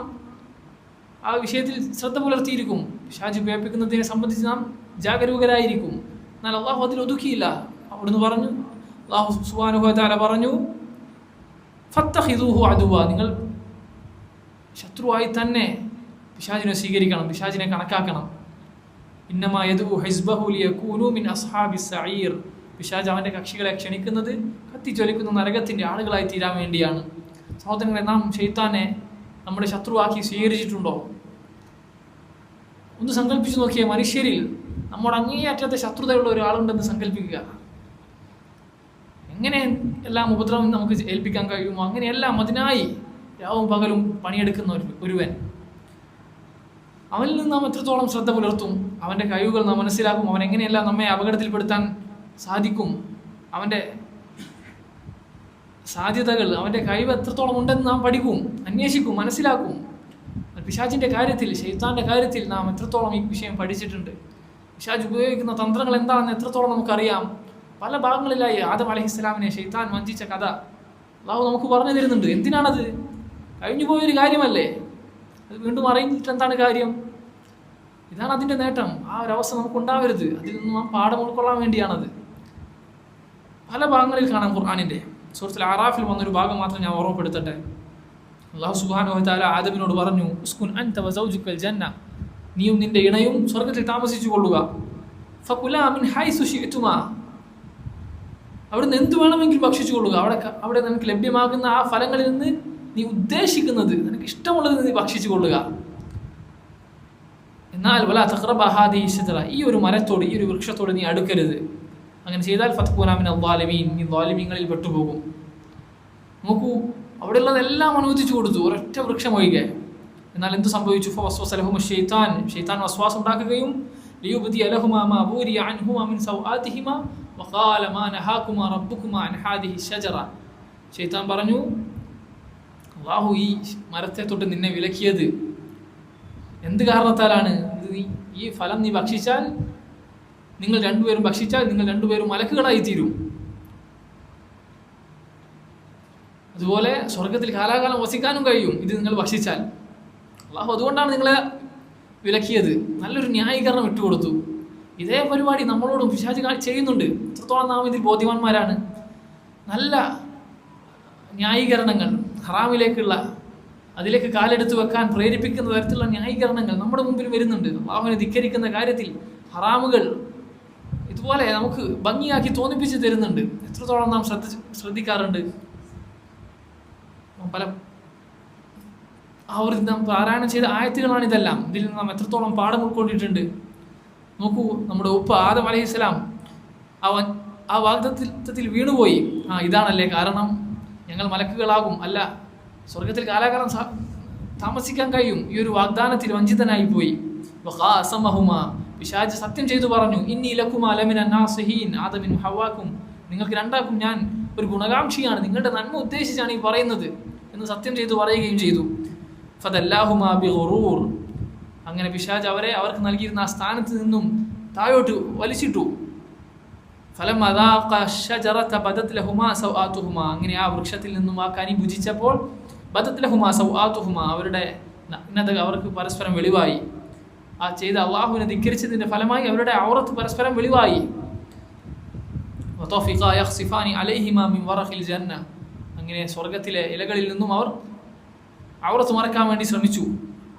ആ വിഷയത്തിൽ ശ്രദ്ധ പുലർത്തിയിരിക്കും. പിശാച് ഉപയോഗിക്കുന്നതിനെ സംബന്ധിച്ച് നാം ജാഗരൂകരായിരിക്കും. എന്നാൽ അള്ളാഹു അതിൽ ഒതുക്കിയില്ല. അവിടുന്ന് പറഞ്ഞു, അള്ളാഹു സുബ്ഹാനഹു വ തആല പറഞ്ഞു, ഫത്തഖിദൂഹു അദുവ, നിങ്ങൾ ശത്രുവായി തന്നെ പിശാചിനെ സ്വീകരിക്കണം, പിശാചിനെ കണക്കാക്കണം. ഇന്നമാ യദ്ഉ ഹിസ്ബഹു ലിയകൂനു മിൻ അസ്ഹാബിസ് സഈർ, പിശാച് അവൻ്റെ കക്ഷികളെ ക്ഷണിക്കുന്നത് കത്തിച്ചൊലിക്കുന്ന നരകത്തിൻ്റെ ആളുകളായി തീരാൻ വേണ്ടിയാണ്. സഹോദരങ്ങളെ, നാം ശൈത്താനെ നമ്മുടെ ശത്രുവാക്കി സ്വീകരിച്ചിട്ടുണ്ടോ? ഒന്ന് സങ്കല്പിച്ച് നോക്കിയ മനുഷ്യരിൽ നമ്മുടെ അങ്ങേയറ്റത്തെ ശത്രുതയുള്ള ഒരാളുണ്ടെന്ന് സങ്കല്പിക്കുക. എങ്ങനെ എല്ലാം ഉപദ്രവം നമുക്ക് ഏൽപ്പിക്കാൻ കഴിയുമോ അങ്ങനെയെല്ലാം അതിനായി രാവും പകലും പണിയെടുക്കുന്ന ഒരുവൻ. അവനിൽ നിന്ന് നാം എത്രത്തോളം ശ്രദ്ധ പുലർത്തും, അവൻ്റെ കഴിവുകൾ നാം മനസ്സിലാക്കും, അവൻ എങ്ങനെയെല്ലാം നമ്മെ അപകടത്തിൽപ്പെടുത്താൻ സാധിക്കും, അവൻ്റെ സാധ്യതകൾ, അവൻ്റെ കഴിവ് എത്രത്തോളം ഉണ്ടെന്ന് നാം പഠിക്കും, അന്വേഷിക്കും, മനസ്സിലാക്കും. പിശാചിൻ്റെ കാര്യത്തിൽ, ശൈത്താൻ്റെ കാര്യത്തിൽ നാം എത്രത്തോളം ഈ വിഷയം പഠിച്ചിട്ടുണ്ട്? പിശാച് ഉപയോഗിക്കുന്ന തന്ത്രങ്ങൾ എന്താണെന്ന് എത്രത്തോളം നമുക്കറിയാം? പല ഭാഗങ്ങളിലായി ആദം അലൈഹിസ്സലാമിനെ ശൈത്താൻ വഞ്ചിച്ച കഥ അള്ളാഹു നമുക്ക് പറഞ്ഞു തരുന്നുണ്ട്. എന്തിനാണത്? കഴിഞ്ഞു പോയൊരു കാര്യമല്ലേ, അത് വീണ്ടും അറിഞ്ഞിട്ട് എന്താണ് കാര്യം? ഇതാണ് അതിൻ്റെ നേട്ടം. ആ ഒരവസ്ഥ നമുക്കുണ്ടാവരുത്. അതിൽ നിന്ന് നാം പാഠം ഉൾക്കൊള്ളാൻ വേണ്ടിയാണത്. പല ഭാഗങ്ങളിൽ കാണാം ഖുർആനിൻ്റെ. സൂറത്തുൽ അറാഫിൽ വന്നൊരു ഭാഗം മാത്രം ഞാൻ ഓർമ്മപ്പെടുത്തട്ടെ. അല്ലാഹു സുബ്ഹാനഹു വ തആല ആദമിനോട് പറഞ്ഞു, ഉസ്കുൻ അൻത വസൗജുക്കൽ ജന്ന, നീയും നിന്റെ ഇണയും സ്വർഗ്ഗത്തിൽ താമസിച്ചു കൊള്ളുക. ഫകുലാ മിൻ ഹൈസു ശിഅ്തുമാ, അവിടുന്ന് എന്ത് വേണമെങ്കിലും ഭക്ഷിച്ചു കൊള്ളുക. അവിടെ നിനക്ക് ലഭ്യമാകുന്ന ആ ഫലങ്ങളിൽ നിന്ന് നീ ഉദ്ദേശിക്കുന്നത്, നിനക്ക് ഇഷ്ടമുള്ളത് നീ ഭക്ഷിച്ചു കൊള്ളുക. എന്നാൽ വലാ തഖ്റബ ഹാദിഹി ശജറ, ഈ ഒരു മരത്തോട്, ഈ ഒരു വൃക്ഷത്തോട് നീ അടുക്കരുത്. അങ്ങനെ ചെയ്താൽ ഫതകൂന മിനൽ ളാലിമീൻ, നീ ളാലിമീങ്ങളിൽ പെട്ടുപോകും. നോക്കൂ, അവിടെയുള്ളതെല്ലാം അനുവദിച്ചു കൊടുത്തു, ഒരൊറ്റ വൃക്ഷം ഒഴികെ. എന്നാൽ എന്ത് സംഭവിച്ചു? ഫവസ്വസ ലഹുമു ശൈത്താൻ, ശൈത്താൻ വസ്വാസം ഉണ്ടാക്കുകയും ലിയുബ്ദിയ ലഹുമാ മാ ബൂരിയ അൻഹുമാ മിൻ സൗആതിഹിമാ വഖാല മാ നഹാകുമാ റബ്ബുകുമാ അൻ ഹാദിഹി ശജറ, ശൈത്താൻ പറഞ്ഞു, അല്ലാഹു ഈ മരത്തെ തൊട്ട് നിന്നെ വിലക്കിയത് എന്ത് കാരണത്താലാണ്? ഈ ഫലം നീ ഭക്ഷിച്ചാൽ, നിങ്ങൾ രണ്ടുപേരും ഭക്ഷിച്ചാൽ നിങ്ങൾ രണ്ടുപേരും മലക്കുകളായി തീരും. അതുപോലെ സ്വർഗത്തിൽ കാലാകാലം വസിക്കാനും കഴിയും ഇത് നിങ്ങൾ ഭക്ഷിച്ചാൽ. അള്ളാഹു അതുകൊണ്ടാണ് നിങ്ങളെ വിലക്കിയത്. നല്ലൊരു ന്യായീകരണം ഇട്ടുകൊടുത്തു. ഇതേ പരിപാടി നമ്മളോടും പിശാച് ചെയ്യുന്നുണ്ട്. എത്രത്തോളം നാം ഇതിൽ ബോധ്യവാന്മാരാണ്? നല്ല ന്യായീകരണങ്ങൾ, ഹറാമിലേക്കുള്ള, അതിലേക്ക് കാലെടുത്ത് വെക്കാൻ പ്രേരിപ്പിക്കുന്ന തരത്തിലുള്ള ന്യായീകരണങ്ങൾ നമ്മുടെ മുമ്പിൽ വരുന്നുണ്ട്. അള്ളാഹുവിനെ ധിക്കരിക്കുന്ന കാര്യത്തിൽ ഹറാമുകൾ ഇതുപോലെ നമുക്ക് ഭംഗിയാക്കി തോന്നിപ്പിച്ച് തരുന്നുണ്ട്. എത്രത്തോളം നാം ശ്രദ്ധിക്കാറുണ്ട്? പല നാം പാരായണം ചെയ്ത ആയത്തുകളാണ് ഇതെല്ലാം. ഇതിൽ നാം എത്രത്തോളം പാഠം ഉൾക്കൊണ്ടിട്ടുണ്ട്? നോക്കൂ, നമ്മുടെ ഉപ്പ ആദം അലൈഹിസ്സലാം അവൻ ആ വാഗ്ദത്തത്തിൽ വീണുപോയി. ഇതാണല്ലേ കാരണം, ഞങ്ങൾ മലക്കുകളാകും, അല്ല സ്വർഗത്തിൽ കാലാകാലം താമസിക്കാൻ കഴിയും. ഈ ഒരു വാഗ്ദാനത്തിൽ വഞ്ചിതനായി പോയി. പിശാച് സത്യം ചെയ്തു പറഞ്ഞു, ഇന്നി ലക്കുമാ ലമിന നാസിഹീൻ, ആദമിനും ഹവ്വാക്കും, നിങ്ങൾക്ക് രണ്ടാക്കും ഞാൻ ഒരു ഗുണകാംക്ഷിയാണ്, നിങ്ങളുടെ നന്മ ഉദ്ദേശിച്ചാണ് ഈ പറയുന്നത് എന്ന് സത്യം ചെയ്തു പറയുകയും ചെയ്തു. ഫദല്ലാഹുമാ ബിഗുറൂർ, അങ്ങനെ പിശാച് അവർക്ക് നൽകിയിരുന്ന ആ സ്ഥാനത്ത് നിന്നും താഴോട്ട് വലിച്ചിട്ടു. ഫലം അദാഖ ശജറത ബദത് ലഹുമാ സൗആതുഹുമാ, അങ്ങനെ ആ വൃക്ഷത്തിൽ നിന്നും ആ കനി ഭുജിച്ചപ്പോൾ ബദത് ലഹുമാ സൗആതുഹുമാ, അവരുടെ നഗ്നത അവർക്ക് പരസ്പരം വെളിവായി. ആ ചെയ്ത അള്ളാഹുവിനെ ധിക്കരിച്ചതിന്റെ ഫലമായി അവരുടെ ഔറത്ത് പരസ്പരം വെളിവായി. വതഫിഖാ യഖ്സിഫാനി അലൈഹിമാ മിൻ വറഖിൽ ജന്ന, അങ്ങനെ സ്വർഗത്തിലെ ഇലകളിൽ നിന്നും അവർ ഔറത്ത് മറക്കാൻ വേണ്ടി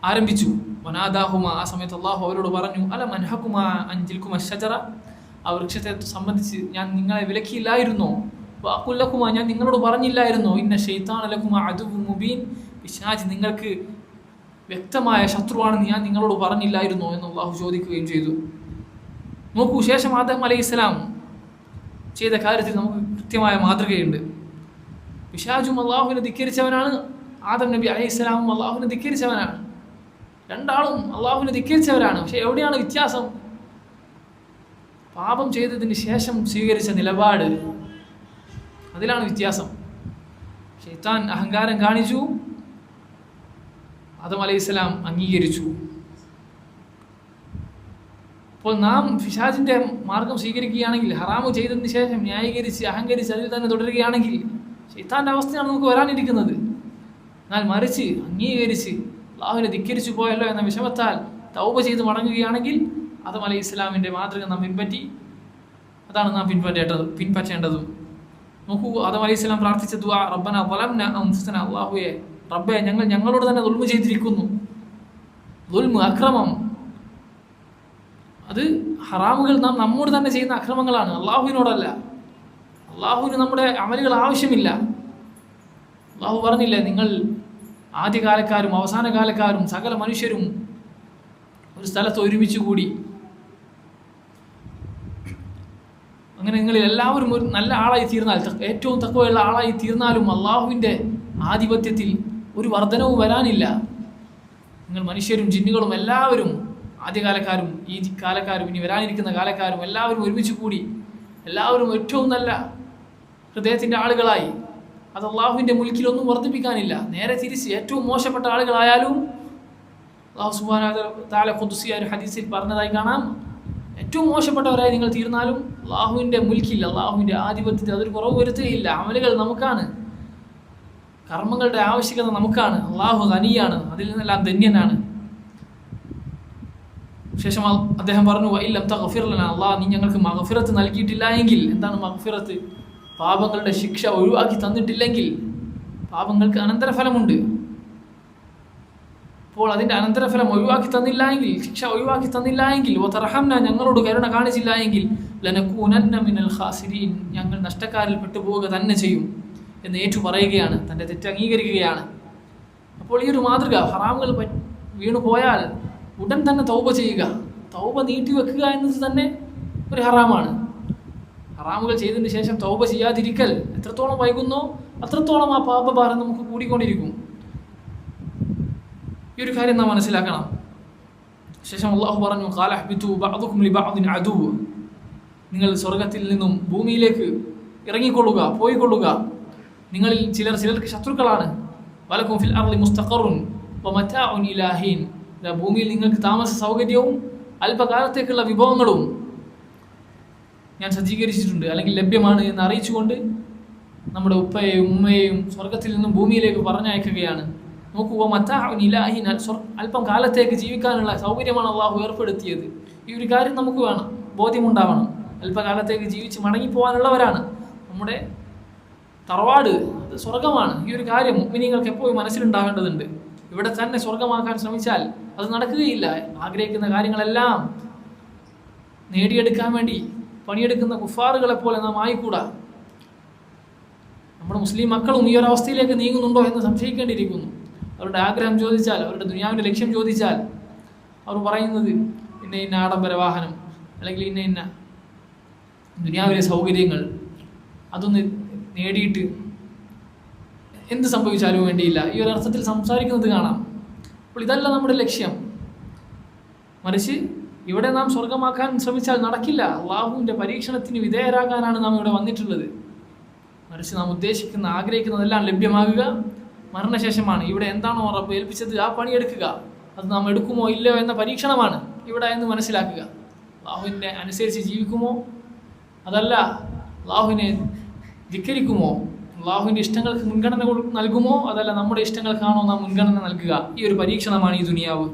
ആരംഭിച്ചു. വനാദാഹുമാ, ആ സമയത്ത് അള്ളാഹു അവരോട് പറഞ്ഞു, അലം അൻഹകുമാ അൻ തിൽകുമാ ശജറ, ആ വൃക്ഷത്തെ സംബന്ധിച്ച് ഞാൻ നിങ്ങളെ വിലക്കിയില്ലായിരുന്നോ? വഅഖുൽ ലകുമാ, ഞാൻ നിങ്ങളോട് പറഞ്ഞില്ലായിരുന്നോ? ഇന്ന ശൈത്താന ലകുമാ അദുവ്വുൻ മുബീൻ, പിശാച് നിങ്ങൾക്ക് വ്യക്തമായ ശത്രുവാണെന്ന് ഞാൻ നിങ്ങളോട് പറഞ്ഞില്ലായിരുന്നോ എന്ന് അള്ളാഹു ചോദിക്കുകയും ചെയ്തു. നോക്കൂ, ശേഷം ആദം അലൈഹിസ്സലാം ചെയ്ത കാര്യത്തിൽ നമുക്ക് കൃത്യമായ മാതൃകയുണ്ട്. പിശാചും അള്ളാഹുവിനെ ധിക്കരിച്ചവനാണ്, ആദം നബി അലൈഹിസ്സലാമും അള്ളാഹുവിനെ ധിക്കരിച്ചവനാണ്. രണ്ടാളും അള്ളാഹുവിനെ ധിക്കരിച്ചവരാണ്. പക്ഷെ എവിടെയാണ് വ്യത്യാസം? പാപം ചെയ്തതിന് ശേഷം സ്വീകരിച്ച നിലപാട്, അതിലാണ് വ്യത്യാസം. ശൈത്താൻ അഹങ്കാരം കാണിച്ചു, ആദം അലൈഹിസ്സലാം അംഗീകരിച്ചു. അപ്പോൾ നാം പിശാചിന്റെ മാർഗം സ്വീകരിക്കുകയാണെങ്കിൽ, ഹറാമ് ചെയ്തതിന് ശേഷം ന്യായീകരിച്ച് അഹങ്കരിച്ച് അതിൽ തന്നെ തുടരുകയാണെങ്കിൽ ശൈത്താന്റെ അവസ്ഥയാണ് നമുക്ക് വരാനിരിക്കുന്നത്. എന്നാൽ മറിച്ച് അംഗീകരിച്ച് അള്ളാഹുവിനെ ധിക്കരിച്ചു പോയല്ലോ എന്ന വിഷമത്താൽ തൗബ ചെയ്ത് മടങ്ങുകയാണെങ്കിൽ ആദം അലൈഹിസ്സലാമിന്റെ മാതൃക നാം പിൻപറ്റി, അതാണ് നാം പിൻപറ്റേണ്ടതും. നോക്കൂ, ആദം അലൈഹിസ്സലാം പ്രാർത്ഥിച്ച ദുആ, റബ്ബന ളലംന അൻഫുസന, അല്ലാഹുവേ റബ്ബേ ഞങ്ങളോട് തന്നെ ദുൽമ ചെയ്തിരിക്കുന്നു. ദുൽമ, അക്രമം, അത് ഹറാമുകൾ നാം നമ്മോട് തന്നെ ചെയ്യുന്ന അക്രമങ്ങളാണ്, അള്ളാഹുവിനോടല്ല. അള്ളാഹുവിന് നമ്മുടെ അമലുകൾ ആവശ്യമില്ല. അള്ളാഹു പറഞ്ഞില്ലേ, നിങ്ങൾ ആദ്യകാലക്കാരും അവസാന കാലക്കാരും സകല മനുഷ്യരും ഒരു സ്ഥലത്ത് ഒരുമിച്ച് കൂടി, അങ്ങനെ നിങ്ങളിൽ എല്ലാവരും ഒരു നല്ല ആളായി തീർന്നാൽ, ഏറ്റവും തഖ്വയുള്ള ആളായി തീർന്നാലും അള്ളാഹുവിൻ്റെ ആധിപത്യത്തിൽ ഒരു വർധനവും വരാനില്ല. നിങ്ങൾ മനുഷ്യരും ജിന്നുകളും എല്ലാവരും, ആദ്യകാലക്കാരും ഈ കാലക്കാരും ഇനി വരാനിരിക്കുന്ന കാലക്കാരും എല്ലാവരും ഒരുമിച്ച് കൂടി എല്ലാവരും ഏറ്റവും നല്ല ഹൃദയത്തിൻ്റെ ആളുകളായി, അത് അള്ളാഹുവിൻ്റെ മുൽക്കിലൊന്നും വർദ്ധിപ്പിക്കാനില്ല. നേരെ തിരിച്ച് ഏറ്റവും മോശപ്പെട്ട ആളുകളായാലും അള്ളാഹു സുബ്ഹാനഹു വ തആല ഖുദ്സിയ ഒരു ഹദീസിൽ പറഞ്ഞതായി കാണാം, ഏറ്റവും മോശപ്പെട്ടവരായി നിങ്ങൾ തീർന്നാലും അള്ളാഹുവിൻ്റെ മുൽക്കിൽ, അള്ളാഹുവിൻ്റെ ആധിപത്യത്തിൽ അതൊരു കുറവ് വരുത്തുകയില്ല. അമലുകൾ നമുക്കാണ്, കർമ്മങ്ങളുടെ ആവശ്യകത നമുക്കാണ്. അള്ളാഹു ഗനിയാണ്, അതിൽ നിന്നെല്ലാം ധന്യനാണ്. ശേഷം അദ്ദേഹം പറഞ്ഞു, വഇല്ലം തഗ്ഫിർ ലനാ, അള്ളാഹ് നീ ഞങ്ങൾക്ക് മഗ്ഫിറത്ത് നൽകിയിട്ടില്ല എങ്കിൽ, എന്താണ് മഗ്ഫിറത്ത്? പാപങ്ങളുടെ ശിക്ഷ ഒഴിവാക്കി തന്നിട്ടില്ലെങ്കിൽ പാപങ്ങൾക്ക് അനന്തരഫലമുണ്ട്. അപ്പോൾ അതിൻ്റെ അനന്തരഫലം ഒഴിവാക്കി തന്നില്ല എങ്കിൽ, ശിക്ഷ ഒഴിവാക്കി തന്നില്ല എങ്കിൽ, വതർഹംന ഞങ്ങളോട് കരുണ കാണിച്ചില്ല എങ്കിൽ, ലനകൂനന്ന മിനൽ ഖാസിരീൻ ഞങ്ങൾ നഷ്ടക്കാരിൽ പെട്ടുപോവുക തന്നെ ചെയ്യും എന്ന് ഏറ്റു പറയുകയാണ്, തൻ്റെ തെറ്റ് അംഗീകരിക്കുകയാണ്. അപ്പോൾ ഈ ഒരു മാതൃക, ഹറാമുകൾ വീണു പോയാൽ ഉടൻ തന്നെ തൗബ ചെയ്യുക, തൗബ നീട്ടിവെക്കുക എന്നത് തന്നെ ഒരു ഹറാമാണ്. ഹറാമുകൾ ചെയ്തതിന് ശേഷം തൗബ ചെയ്യാതിരിക്കൽ എത്രത്തോളം വൈകുന്നോ അത്രത്തോളം ആ പാപഭാരം നമുക്ക് കൂടിക്കൊണ്ടിരിക്കും. ഈ ഒരു കാര്യം നാം മനസ്സിലാക്കണം. ശേഷം അള്ളാഹു പറഞ്ഞു, ഖാല ഹ്ബിതു ബഅദുകും ലിബഅദിൻ അദുവ്, നിങ്ങൾ സ്വർഗത്തിൽ നിന്നും ഭൂമിയിലേക്ക് ഇറങ്ങിക്കൊള്ളുക, പോയിക്കൊള്ളുക, നിങ്ങളിൽ ചിലർക്ക് ശത്രുക്കളാണ്. വലക്കും ഫിൽ അർളി മുസ്തഖറുൻ വമതാഉൻ ഇലാ ഹീൻ, ഭൂമിയിൽ നിങ്ങൾക്ക് താമസ സൗകര്യവും അല്പകാലത്തേക്കുള്ള വിഭവങ്ങളും ഞാൻ സജ്ജീകരിച്ചിട്ടുണ്ട്, അല്ലെങ്കിൽ ലഭ്യമാണ് എന്ന് അറിയിച്ചുകൊണ്ട് നമ്മുടെ ഉപ്പയെയും ഉമ്മയെയും സ്വർഗത്തിൽ നിന്നും ഭൂമിയിലേക്ക് പറഞ്ഞയക്കുകയാണ്. നോക്കുക, മതാഉൻ ഇലാ ഹീൻ, അല്പം കാലത്തേക്ക് ജീവിക്കാനുള്ള സൗകര്യമാണ് അള്ളാഹു ഏർപ്പെടുത്തിയത്. ഈ ഒരു കാര്യം നമുക്ക് വേണം, ബോധ്യമുണ്ടാവണം. അല്പകാലത്തേക്ക് ജീവിച്ച് മടങ്ങിപ്പോകാനുള്ളവരാണ്. നമ്മുടെ തറവാട് അത് സ്വർഗമാണ്. ഈ ഒരു കാര്യം മുഅ്മിനീങ്ങൾക്ക് എപ്പോഴും മനസ്സിലുണ്ടാകേണ്ടതുണ്ട്. ഇവിടെ തന്നെ സ്വർഗമാക്കാൻ ശ്രമിച്ചാൽ അത് നടക്കുകയില്ല. ആഗ്രഹിക്കുന്ന കാര്യങ്ങളെല്ലാം നേടിയെടുക്കാൻ വേണ്ടി പണിയെടുക്കുന്ന കുഫാറുകളെ പോലെ നാം ആയിക്കൂടാ. നമ്മുടെ മുസ്ലിം മക്കളും ഈ ഒരു അവസ്ഥയിലേക്ക് നീങ്ങുന്നുണ്ടോ എന്ന് സംശയിക്കേണ്ടിയിരിക്കുന്നു. അവരുടെ ആഗ്രഹം ചോദിച്ചാൽ, അവരുടെ ദുനിയാവിൻ്റെ ലക്ഷ്യം ചോദിച്ചാൽ അവർ പറയുന്നത് ഇന്ന ആഡംബര വാഹനം, അല്ലെങ്കിൽ ഇന്ന ദുനിയാവിലെ സൗകര്യങ്ങൾ അതൊന്ന് നേടിയിട്ട് എന്ത് സംഭവിച്ചാലും വേണ്ടിയില്ല, ഈ ഒരു അർത്ഥത്തിൽ സംസാരിക്കുന്നത് കാണാം. അപ്പോൾ ഇതല്ല നമ്മുടെ ലക്ഷ്യം. മറിച്ച് ഇവിടെ നാം സ്വർഗമാക്കാൻ ശ്രമിച്ചാൽ നടക്കില്ല. അള്ളാഹുവിൻ്റെ പരീക്ഷണത്തിന് വിധേയരാകാനാണ് നാം ഇവിടെ വന്നിട്ടുള്ളത്. മറിച്ച് നാം ഉദ്ദേശിക്കുന്ന ആഗ്രഹിക്കുന്നതെല്ലാം ലഭ്യമാകുക മരണശേഷമാണ്. ഇവിടെ എന്താണോ റബ്ബ് ഏൽപ്പിച്ചത് ആ പണിയെടുക്കുക. അത് നാം എടുക്കുമോ ഇല്ലയോ എന്ന പരീക്ഷണമാണ് ഇവിടെ എന്ന് മനസ്സിലാക്കുക. അള്ളാഹുവിനെ അനുസരിച്ച് ജീവിക്കുമോ, അതല്ല അള്ളാഹുവിനെ ധിക്കരിക്കുമോ, അള്ളാഹുവിൻ്റെ ഇഷ്ടങ്ങൾക്ക് മുൻഗണന നൽകുമോ, അതല്ല നമ്മുടെ ഇഷ്ടങ്ങൾക്കാണോ നാം മുൻഗണന നൽകുക. ഈ ഒരു പരീക്ഷണമാണ് ഈ ദുനിയാവ്.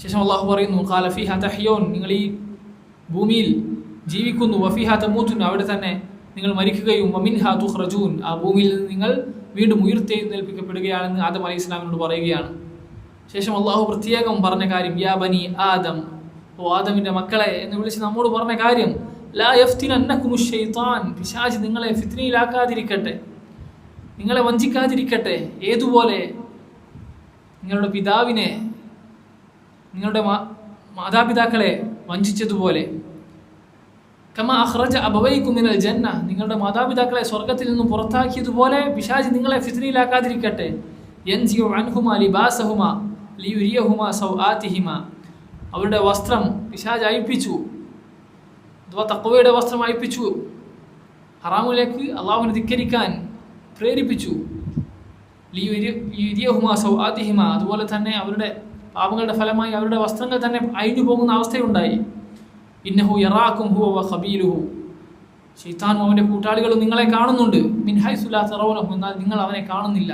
ശേഷം അള്ളാഹു പറയുന്നു, ഖാല ഫീഹാ തഹ്യൂൻ, നിങ്ങൾ ഈ ഭൂമിയിൽ ജീവിക്കുന്നു, വഫീഹാ തമൂതുൻ, അവിടെ തന്നെ നിങ്ങൾ മരിക്കുകയും, വമിൻഹാ തുഖ്റജൂൻ, ആ ഭൂമിയിൽ നിന്ന് നിങ്ങൾ വീണ്ടും ഉയർത്തെഴുന്നേൽപ്പിക്കപ്പെടുകയാണെന്ന് ആദം അലൈഹി ഇസ്ലാമിനോട് പറയുകയാണ്. ശേഷം അള്ളാഹു പ്രത്യേകം പറഞ്ഞ കാര്യം, യാ ബനി ആദം, ഓ ആദമിൻ്റെ മക്കളെ എന്ന് വിളിച്ച് നമ്മോട് പറഞ്ഞ കാര്യം, ലാ യഫ്തിനന്നകുമുശ് ശൈത്താൻ, പിശാച് നിങ്ങളെ ഫിത്നയിലാക്കാതിരിക്കട്ടെ, നിങ്ങളെ വഞ്ചിക്കാതിരിക്കട്ടെ. ഏതുപോലെ നിങ്ങളുടെ പിതാവിനെ, നിങ്ങളുടെ മാതാപിതാക്കളെ വഞ്ചിച്ചതുപോലെ, കമാ അഖ്റജ അബവൈകും മിനൽ ജന്ന, നിങ്ങളുടെ മാതാപിതാക്കളെ സ്വർഗത്തിൽ നിന്നും പുറത്താക്കിയതുപോലെ പിശാച് നിങ്ങളെ ഫിത്നയിലാക്കാതിരിക്കട്ടെ. യൻസിഉ അൻഹുമാ ലിബാസഹുമാ ലിയുരിയഹുമാ സൗആതിഹിമാ, അവരുടെ വസ്ത്രം പിശാച് അഴിപ്പിച്ചു, അഥവാ തഖ്വയുടെ വസ്ത്രം അഴിപ്പിച്ചു, ഹറാമിലേക്ക് അള്ളാഹുവിനെ ധിക്കരിക്കാൻ പ്രേരിപ്പിച്ചു. ലിയുരിയഹുമാ സൗആതിഹിമാ, അതുപോലെ തന്നെ അവരുടെ പാപങ്ങളുടെ ഫലമായി അവരുടെ വസ്ത്രങ്ങൾ തന്നെ അഴിഞ്ഞു പോകുന്ന അവസ്ഥയുണ്ടായി. ഇന്നഹു യറാക്കും ഹുവ വഖബീലുഹു, ശൈത്താനും അവൻ്റെ കൂട്ടാളികളും നിങ്ങളെ കാണുന്നുണ്ട്. മിൻ ഹൈസു ലാ തറൗനഹു, എന്നാൽ നിങ്ങൾ അവനെ കാണുന്നില്ല.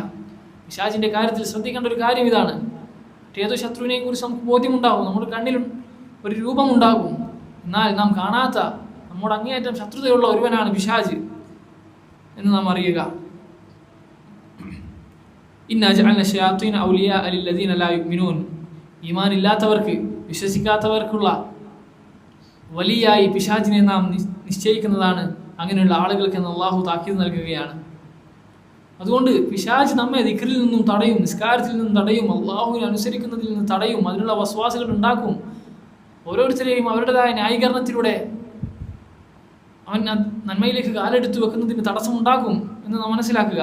പിശാചിൻ്റെ കാര്യത്തിൽ ശ്രദ്ധിക്കേണ്ട ഒരു കാര്യം ഇതാണ്. ഏതോ ശത്രുവിനെയും കുറിച്ച് നമുക്ക് ബോധ്യമുണ്ടാകും, നമ്മുടെ കണ്ണിലും ഒരു രൂപമുണ്ടാകും, എന്നാൽ നാം കാണാത്ത നമ്മുടെ അങ്ങേയറ്റം ശത്രുതയുള്ള ഒരുവനാണ് പിശാച് എന്ന് നാം അറിയുക. ഇന്നാ ജഅൽനാ ശയാത്തീന ഔലിയാ ലില്ലദീന ലാ യുഅ്മിനൂൻ, ഈമാൻ ഇല്ലാത്തവർക്ക്, വിശ്വസിക്കാത്തവർക്കുള്ള വലിയായി പിശാചിനെ നാം നിശ്ചയിക്കുന്നതാണ് അങ്ങനെയുള്ള ആളുകൾക്ക് എന്ന് അള്ളാഹു താക്കീത് നൽകുകയാണ്. അതുകൊണ്ട് പിശാച് നമ്മെ ദിക്റിൽ നിന്നും തടയും, നിസ്കാരത്തിൽ നിന്നും തടയും, അള്ളാഹുവിനെ അനുസരിക്കുന്നതിൽ നിന്ന് തടയും, അതിനുള്ള വസ്വാസുകൾ ഉണ്ടാക്കും. ഓരോരുത്തരെയും അവരുടേതായ ന്യായീകരണത്തിലൂടെ അവൻ നന്മയിലേക്ക് കാലെടുത്ത് വെക്കുന്നതിന് തടസ്സമുണ്ടാക്കും എന്ന് നാം മനസ്സിലാക്കുക.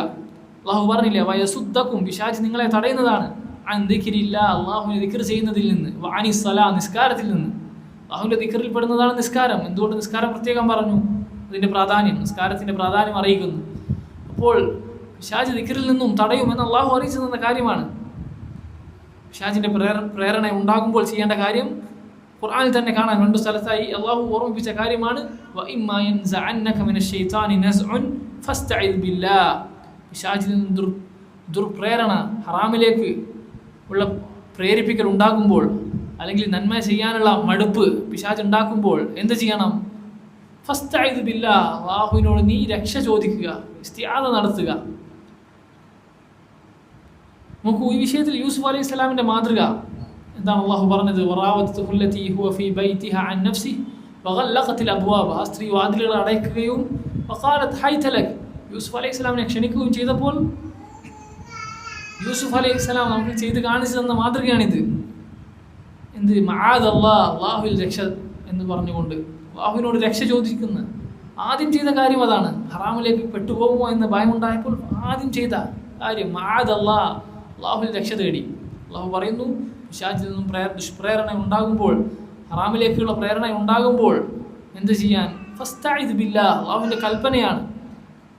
അള്ളാഹു പറഞ്ഞില്ലേ, വയസുദ്ദക്കും, പിശാച് നിങ്ങളെ തടയുന്നതാണ്, അൻ ദിക്രില്ല, അള്ളാഹുവിനെ ദിക്ർ ചെയ്യുന്നതിൽ നിന്ന്, വഅനി സ്വലാ, നിസ്കാരത്തിൽ നിന്ന്. അള്ളാഹുവിൻ്റെ ദിക്റിൽ പെടുന്നതാണ് നിസ്കാരം. എന്തുകൊണ്ട് നിസ്കാരം പ്രത്യേകം പറഞ്ഞു? അതിൻ്റെ പ്രാധാന്യം, നിസ്കാരത്തിൻ്റെ പ്രാധാന്യം അറിയിക്കുന്നു. അപ്പോൾ പിശാച് ദിക്റിൽ നിന്നും തടയുമെന്ന് അള്ളാഹു അറിയിച്ചു തന്ന കാര്യമാണ്. പിശാചിൻ്റെ പ്രേരണ ഉണ്ടാകുമ്പോൾ ചെയ്യേണ്ട കാര്യം ഖുർആനിൽ തന്നെ കാണാൻ 2 സ്ഥലത്തായി അള്ളാഹു ഓർമ്മിപ്പിച്ച കാര്യമാണ്. വഇമ്മാ യൻസഅന്നക മിനശ് ശൈത്താനി നസ്ഉൻ ഫസ്തഇദ് ബില്ലാഹ്, പിശാചിൽ നിന്ന് ദുർപ്രേരണ, ഹറാമിലേക്ക് ഉള്ള പ്രേരിപ്പിക്കൽ ഉണ്ടാകുമ്പോൾ, അല്ലെങ്കിൽ നന്മ ചെയ്യാനുള്ള മടുപ്പ് പിശാച് ഉണ്ടാക്കുമ്പോൾ എന്ത് ചെയ്യണം? ഫസ്തഇദ് ബില്ലാഹ്, അള്ളാഹുവിനോട് നീ രക്ഷ ചോദിക്കുക, ഇസ്തിആദ നടത്തുക. നോക്കൂ, ഈ വിഷയത്തിൽ യൂസുഫ് അലൈഹി സ്വലാമിൻ്റെ മാതൃക എന്താണ് അള്ളാഹു പറഞ്ഞത്? വറാവത്തുഹു അല്ലതി ഹുവ ഫീ ബൈതിഹാ അൻ നഫ്സിഹി വഗല്ലഖത്തിൽ അബ്വാബ, ആ സ്ത്രീ വാതിലുകൾ അടയ്ക്കുകയും വഖാലത് ഹൈത ലക്, യൂസുഫ് അലൈഹി സ്വലാമിനെ ക്ഷണിക്കുകയും ചെയ്തപ്പോൾ യൂസുഫ് അലൈഹി സ്വലാം നമുക്ക് ചെയ്ത് കാണിച്ചു തന്ന മാതൃകയാണിത്. എന്ത്? മആദല്ലാഹ്, അള്ളാഹുവിൽ രക്ഷ എന്ന് പറഞ്ഞുകൊണ്ട് അള്ളാഹുവിനോട് രക്ഷ ചോദിക്കുന്ന ആദ്യം ചെയ്ത കാര്യം അതാണ്. ഹറാമിലേക്ക് പെട്ടുപോകുമോ എന്ന ഭയമുണ്ടായപ്പോൾ ആദ്യം ചെയ്ത കാര്യം മആദല്ലാഹ്, അള്ളാഹുവിൽ രക്ഷ തേടി. അള്ളാഹു പറയുന്നു, പിശാചിൽ നിന്നും ദുഷ്പ്രേരണ ഉണ്ടാകുമ്പോൾ, ഹറാമിലേക്കുള്ള പ്രേരണ ഉണ്ടാകുമ്പോൾ എന്ത് ചെയ്യാൻ? ഫസ്തഇദ് ബില്ലാഹ്, അള്ളാഹുവിൻ്റെ കൽപ്പനയാണ്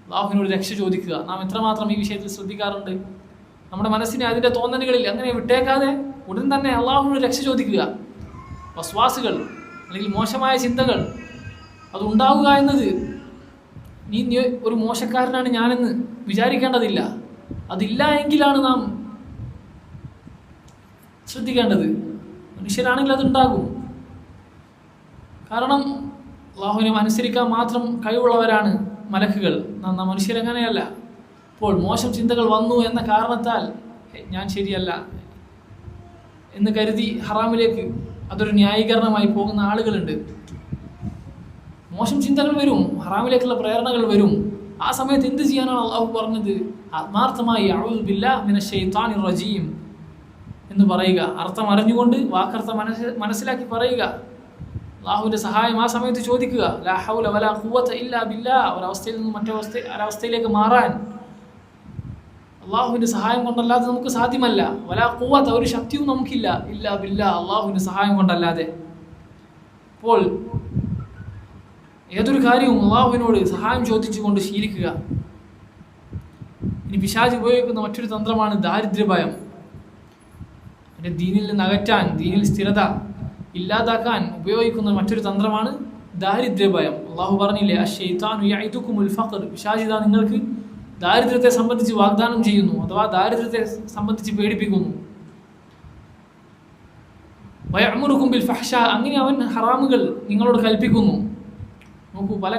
അള്ളാഹുവിനോട് രക്ഷ ചോദിക്കുക. നാം എത്രമാത്രം ഈ വിഷയത്തിൽ ശ്രദ്ധിക്കാറുണ്ട്? നമ്മുടെ മനസ്സിനെ അതിൻ്റെ തോന്നലുകളിൽ അങ്ങനെ വിട്ടേക്കാതെ ഉടൻ തന്നെ അള്ളാഹുവിനോട് രക്ഷ ചോദിക്കുക. വസ്വാസുകൾ അല്ലെങ്കിൽ മോശമായ ചിന്തകൾ അതുണ്ടാവുക എന്നത് നീ ഒരു മോശക്കാരനാണ് ഞാനെന്ന് വിചാരിക്കേണ്ടതില്ല. അതില്ല എങ്കിലാണ് നാം ശ്രദ്ധിക്കേണ്ടത്. മനുഷ്യരാണെങ്കിൽ അതുണ്ടാകും. കാരണം അള്ളാഹുവിനെ അനുസരിക്കാൻ മാത്രം കഴിവുള്ളവരാണ് മലക്കുകൾ, നാം മനുഷ്യരങ്ങനെയല്ല. അപ്പോൾ മോശം ചിന്തകൾ വന്നു എന്ന കാരണത്താൽ ഞാൻ ശരിയല്ല എന്ന് കരുതി ഹറാമിലേക്ക് അതൊരു ന്യായീകരണമായി പോകുന്ന ആളുകളുണ്ട്. മോശം ചിന്തകൾ വരും, ഹറാമിലേക്കുള്ള പ്രേരണകൾ വരും. ആ സമയത്ത് എന്ത് ചെയ്യാനാണ് അള്ളാഹു പറഞ്ഞത്? ആത്മാർത്ഥമായി അഊദു ബില്ലാഹി മിനശ് ശൈത്താനിർ റജീം, എന്ന് പറയുക, അർത്ഥം അറിഞ്ഞുകൊണ്ട് വാക്കർത്ഥം മനസ്സിലാക്കി പറയുക. അള്ളാഹുവിൻ്റെ സഹായം ആ സമയത്ത് ചോദിക്കുക. ലാ ഹൗല വലാ ഖുവത ഇല്ലാ ബില്ലാ, ഒരവസ്ഥയിൽ നിന്ന് ഒരവസ്ഥയിലേക്ക് മാറാൻ അള്ളാഹുവിൻ്റെ സഹായം കൊണ്ടല്ലാതെ നമുക്ക് സാധ്യമല്ല. വലാ ഖുവത, ഒരു ശക്തിയും നമുക്കില്ല, ഇല്ലാ ബില്ലാ, അള്ളാഹുവിൻ്റെ സഹായം കൊണ്ടല്ലാതെ. അപ്പോൾ ഏതൊരു കാര്യവും അള്ളാഹുവിനോട് സഹായം ചോദിച്ചുകൊണ്ട് ശീലിക്കുക. ഇനി പിശാച് ഉപയോഗിക്കുന്ന മറ്റൊരു തന്ത്രമാണ് ദാരിദ്ര്യഭയം. അതിൻ്റെ ദീനിൽ നിന്ന് അകറ്റാൻ, ദീനിൽ സ്ഥിരത ഇല്ലാതാക്കാൻ ഉപയോഗിക്കുന്ന മറ്റൊരു തന്ത്രമാണ് ദാരിദ്ര്യഭയം. അള്ളാഹു പറഞ്ഞില്ലേ, അശ്ശൈത്താനു യഇദുകുമുൽ ഫഖർ, പിശാച് ഇതാ നിങ്ങൾക്ക് ദാരിദ്ര്യത്തെ സംബന്ധിച്ച് വാഗ്ദാനം ചെയ്യുന്നു, അഥവാ ദാരിദ്ര്യത്തെ സംബന്ധിച്ച് പേടിപ്പിക്കുന്നു. വയഅ്മുറുകും ബിൽ ഫഹ്ശ, അങ്ങനെ അവൻ ഹറാമുകൾ നിങ്ങളോട് കൽപ്പിക്കുന്നു. നോക്കൂ, പല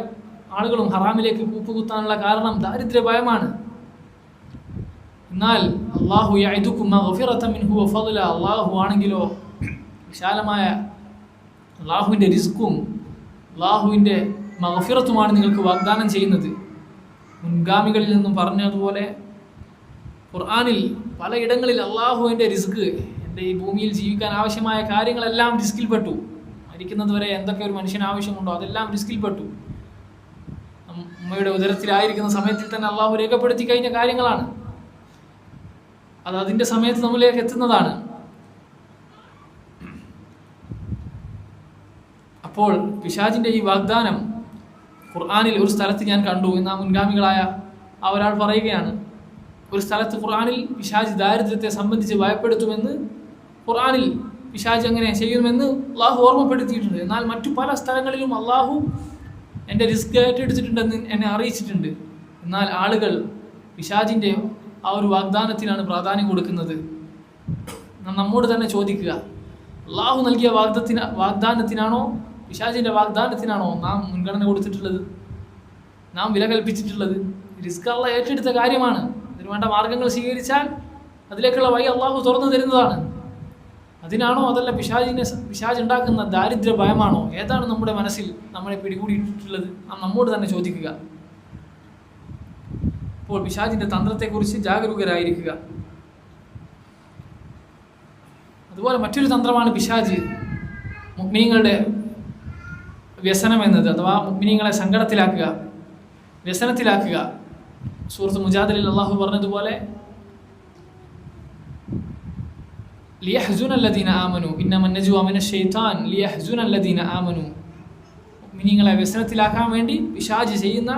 ആളുകളും ഹറാമിലേക്ക് കൂപ്പുകുത്താനുള്ള കാരണം ദാരിദ്ര്യഭയമാണ്. എന്നാൽ അല്ലാഹു യഇദുകും മഗ്ഫിറതൻ മിൻഹു വഫള, അല്ലാഹു ആണെങ്കിലോ വിശാലമായ അല്ലാഹുവിൻ്റെ റിസ്ക്കും അല്ലാഹുവിൻ്റെ മഗ്ഫിറത്തുമാണ് നിങ്ങൾക്ക് വാഗ്ദാനം ചെയ്യുന്നത്. മുൻഗാമികളിൽ നിന്നും പറഞ്ഞതുപോലെ ഖുർആനിൽ പലയിടങ്ങളിൽ അല്ലാഹുവിൻ്റെ റിസ്ക്, എൻ്റെ ഈ ഭൂമിയിൽ ജീവിക്കാൻ ആവശ്യമായ കാര്യങ്ങളെല്ലാം റിസ്കിൽപ്പെട്ടു. മരിക്കുന്നത് വരെ എന്തൊക്കെ ഒരു മനുഷ്യന് ആവശ്യമുണ്ടോ അതെല്ലാം റിസ്കിൽപ്പെട്ടു. ഉമ്മയുടെ ഉദരത്തിലായിരിക്കുന്ന സമയത്തിൽ തന്നെ അള്ളാഹു രേഖപ്പെടുത്തി കഴിഞ്ഞ കാര്യങ്ങളാണ്. അത് അതിൻ്റെ സമയത്ത് നമ്മളിലേക്ക് എത്തുന്നതാണ്. അപ്പോൾ പിശാചിൻ്റെ ഈ വാഗ്ദാനം ഖുർആനിൽ ഒരു സ്ഥലത്ത് ഞാൻ കണ്ടു എന്ന മുൻഗാമികളായ ആ ഒരാൾ പറയുകയാണ്. ഒരു സ്ഥലത്ത് ഖുർആനിൽ പിശാച് ദാരിദ്ര്യത്തെ സംബന്ധിച്ച് ഭയപ്പെടുത്തുമെന്ന്, ഖുർആനിൽ പിശാച് അങ്ങനെ ചെയ്യുമെന്ന് അള്ളാഹു ഓർമ്മപ്പെടുത്തിയിട്ടുണ്ട്. എന്നാൽ മറ്റു പല സ്ഥലങ്ങളിലും അള്ളാഹു എൻ്റെ റിസ്ക് ഏറ്റെടുത്തിട്ടുണ്ടെന്ന് എന്നെ അറിയിച്ചിട്ടുണ്ട്. എന്നാൽ ആളുകൾ പിശാചിൻ്റെ ആ ഒരു വാഗ്ദാനത്തിനാണ് പ്രാധാന്യം കൊടുക്കുന്നത്. നാം നമ്മോട് തന്നെ ചോദിക്കുക, അള്ളാഹു നൽകിയ വാഗ്ദാനത്തിനാണോ പിശാചിൻ്റെ വാഗ്ദാനത്തിനാണോ നാം മുൻഗണന കൊടുത്തിട്ടുള്ളത്, നാം വില കൽപ്പിച്ചിട്ടുള്ളത്? റിസ്ക് അള്ളാഹ് ഏറ്റെടുത്ത കാര്യമാണ്. അതിന് വേണ്ട മാർഗങ്ങൾ സ്വീകരിച്ചാൽ അതിലേക്കുള്ള വഴി അള്ളാഹു തുറന്നു തരുന്നതാണ്. അതിനാണോ അതല്ല പിശാച് ഉണ്ടാക്കുന്ന ദാരിദ്ര്യ ഭയമാണോ? ഏതാണ് നമ്മുടെ മനസ്സിൽ നമ്മളെ പിടികൂടിയിട്ടുള്ളത്? നാം നമ്മോട് തന്നെ ചോദിക്കുക. അപ്പോൾ പിശാചിൻ്റെ തന്ത്രത്തെക്കുറിച്ച് ജാഗരൂകരായിരിക്കുക. അതുപോലെ മറ്റൊരു തന്ത്രമാണ് പിശാച് മുഅ്മിനീങ്ങളുടെ വ്യസനം എന്നത്, അഥവാ മുഅ്മിനീങ്ങളെ സങ്കടത്തിലാക്കുക, വ്യസനത്തിലാക്കുക. സൂറത്ത് മുജാദിലിൽ അള്ളാഹു പറഞ്ഞതുപോലെ, ലിയഹ്സുന അല്ലദീന ആമനു ഇന്നമ നജ്വ മിനശ് ശൈത്താൻ ലിയഹ്സുന അല്ലദീന ആമനു. മുഅ്മിനീങ്ങളെ വ്യസനത്തിലാക്കാൻ വേണ്ടി പിശാച് ചെയ്യുന്ന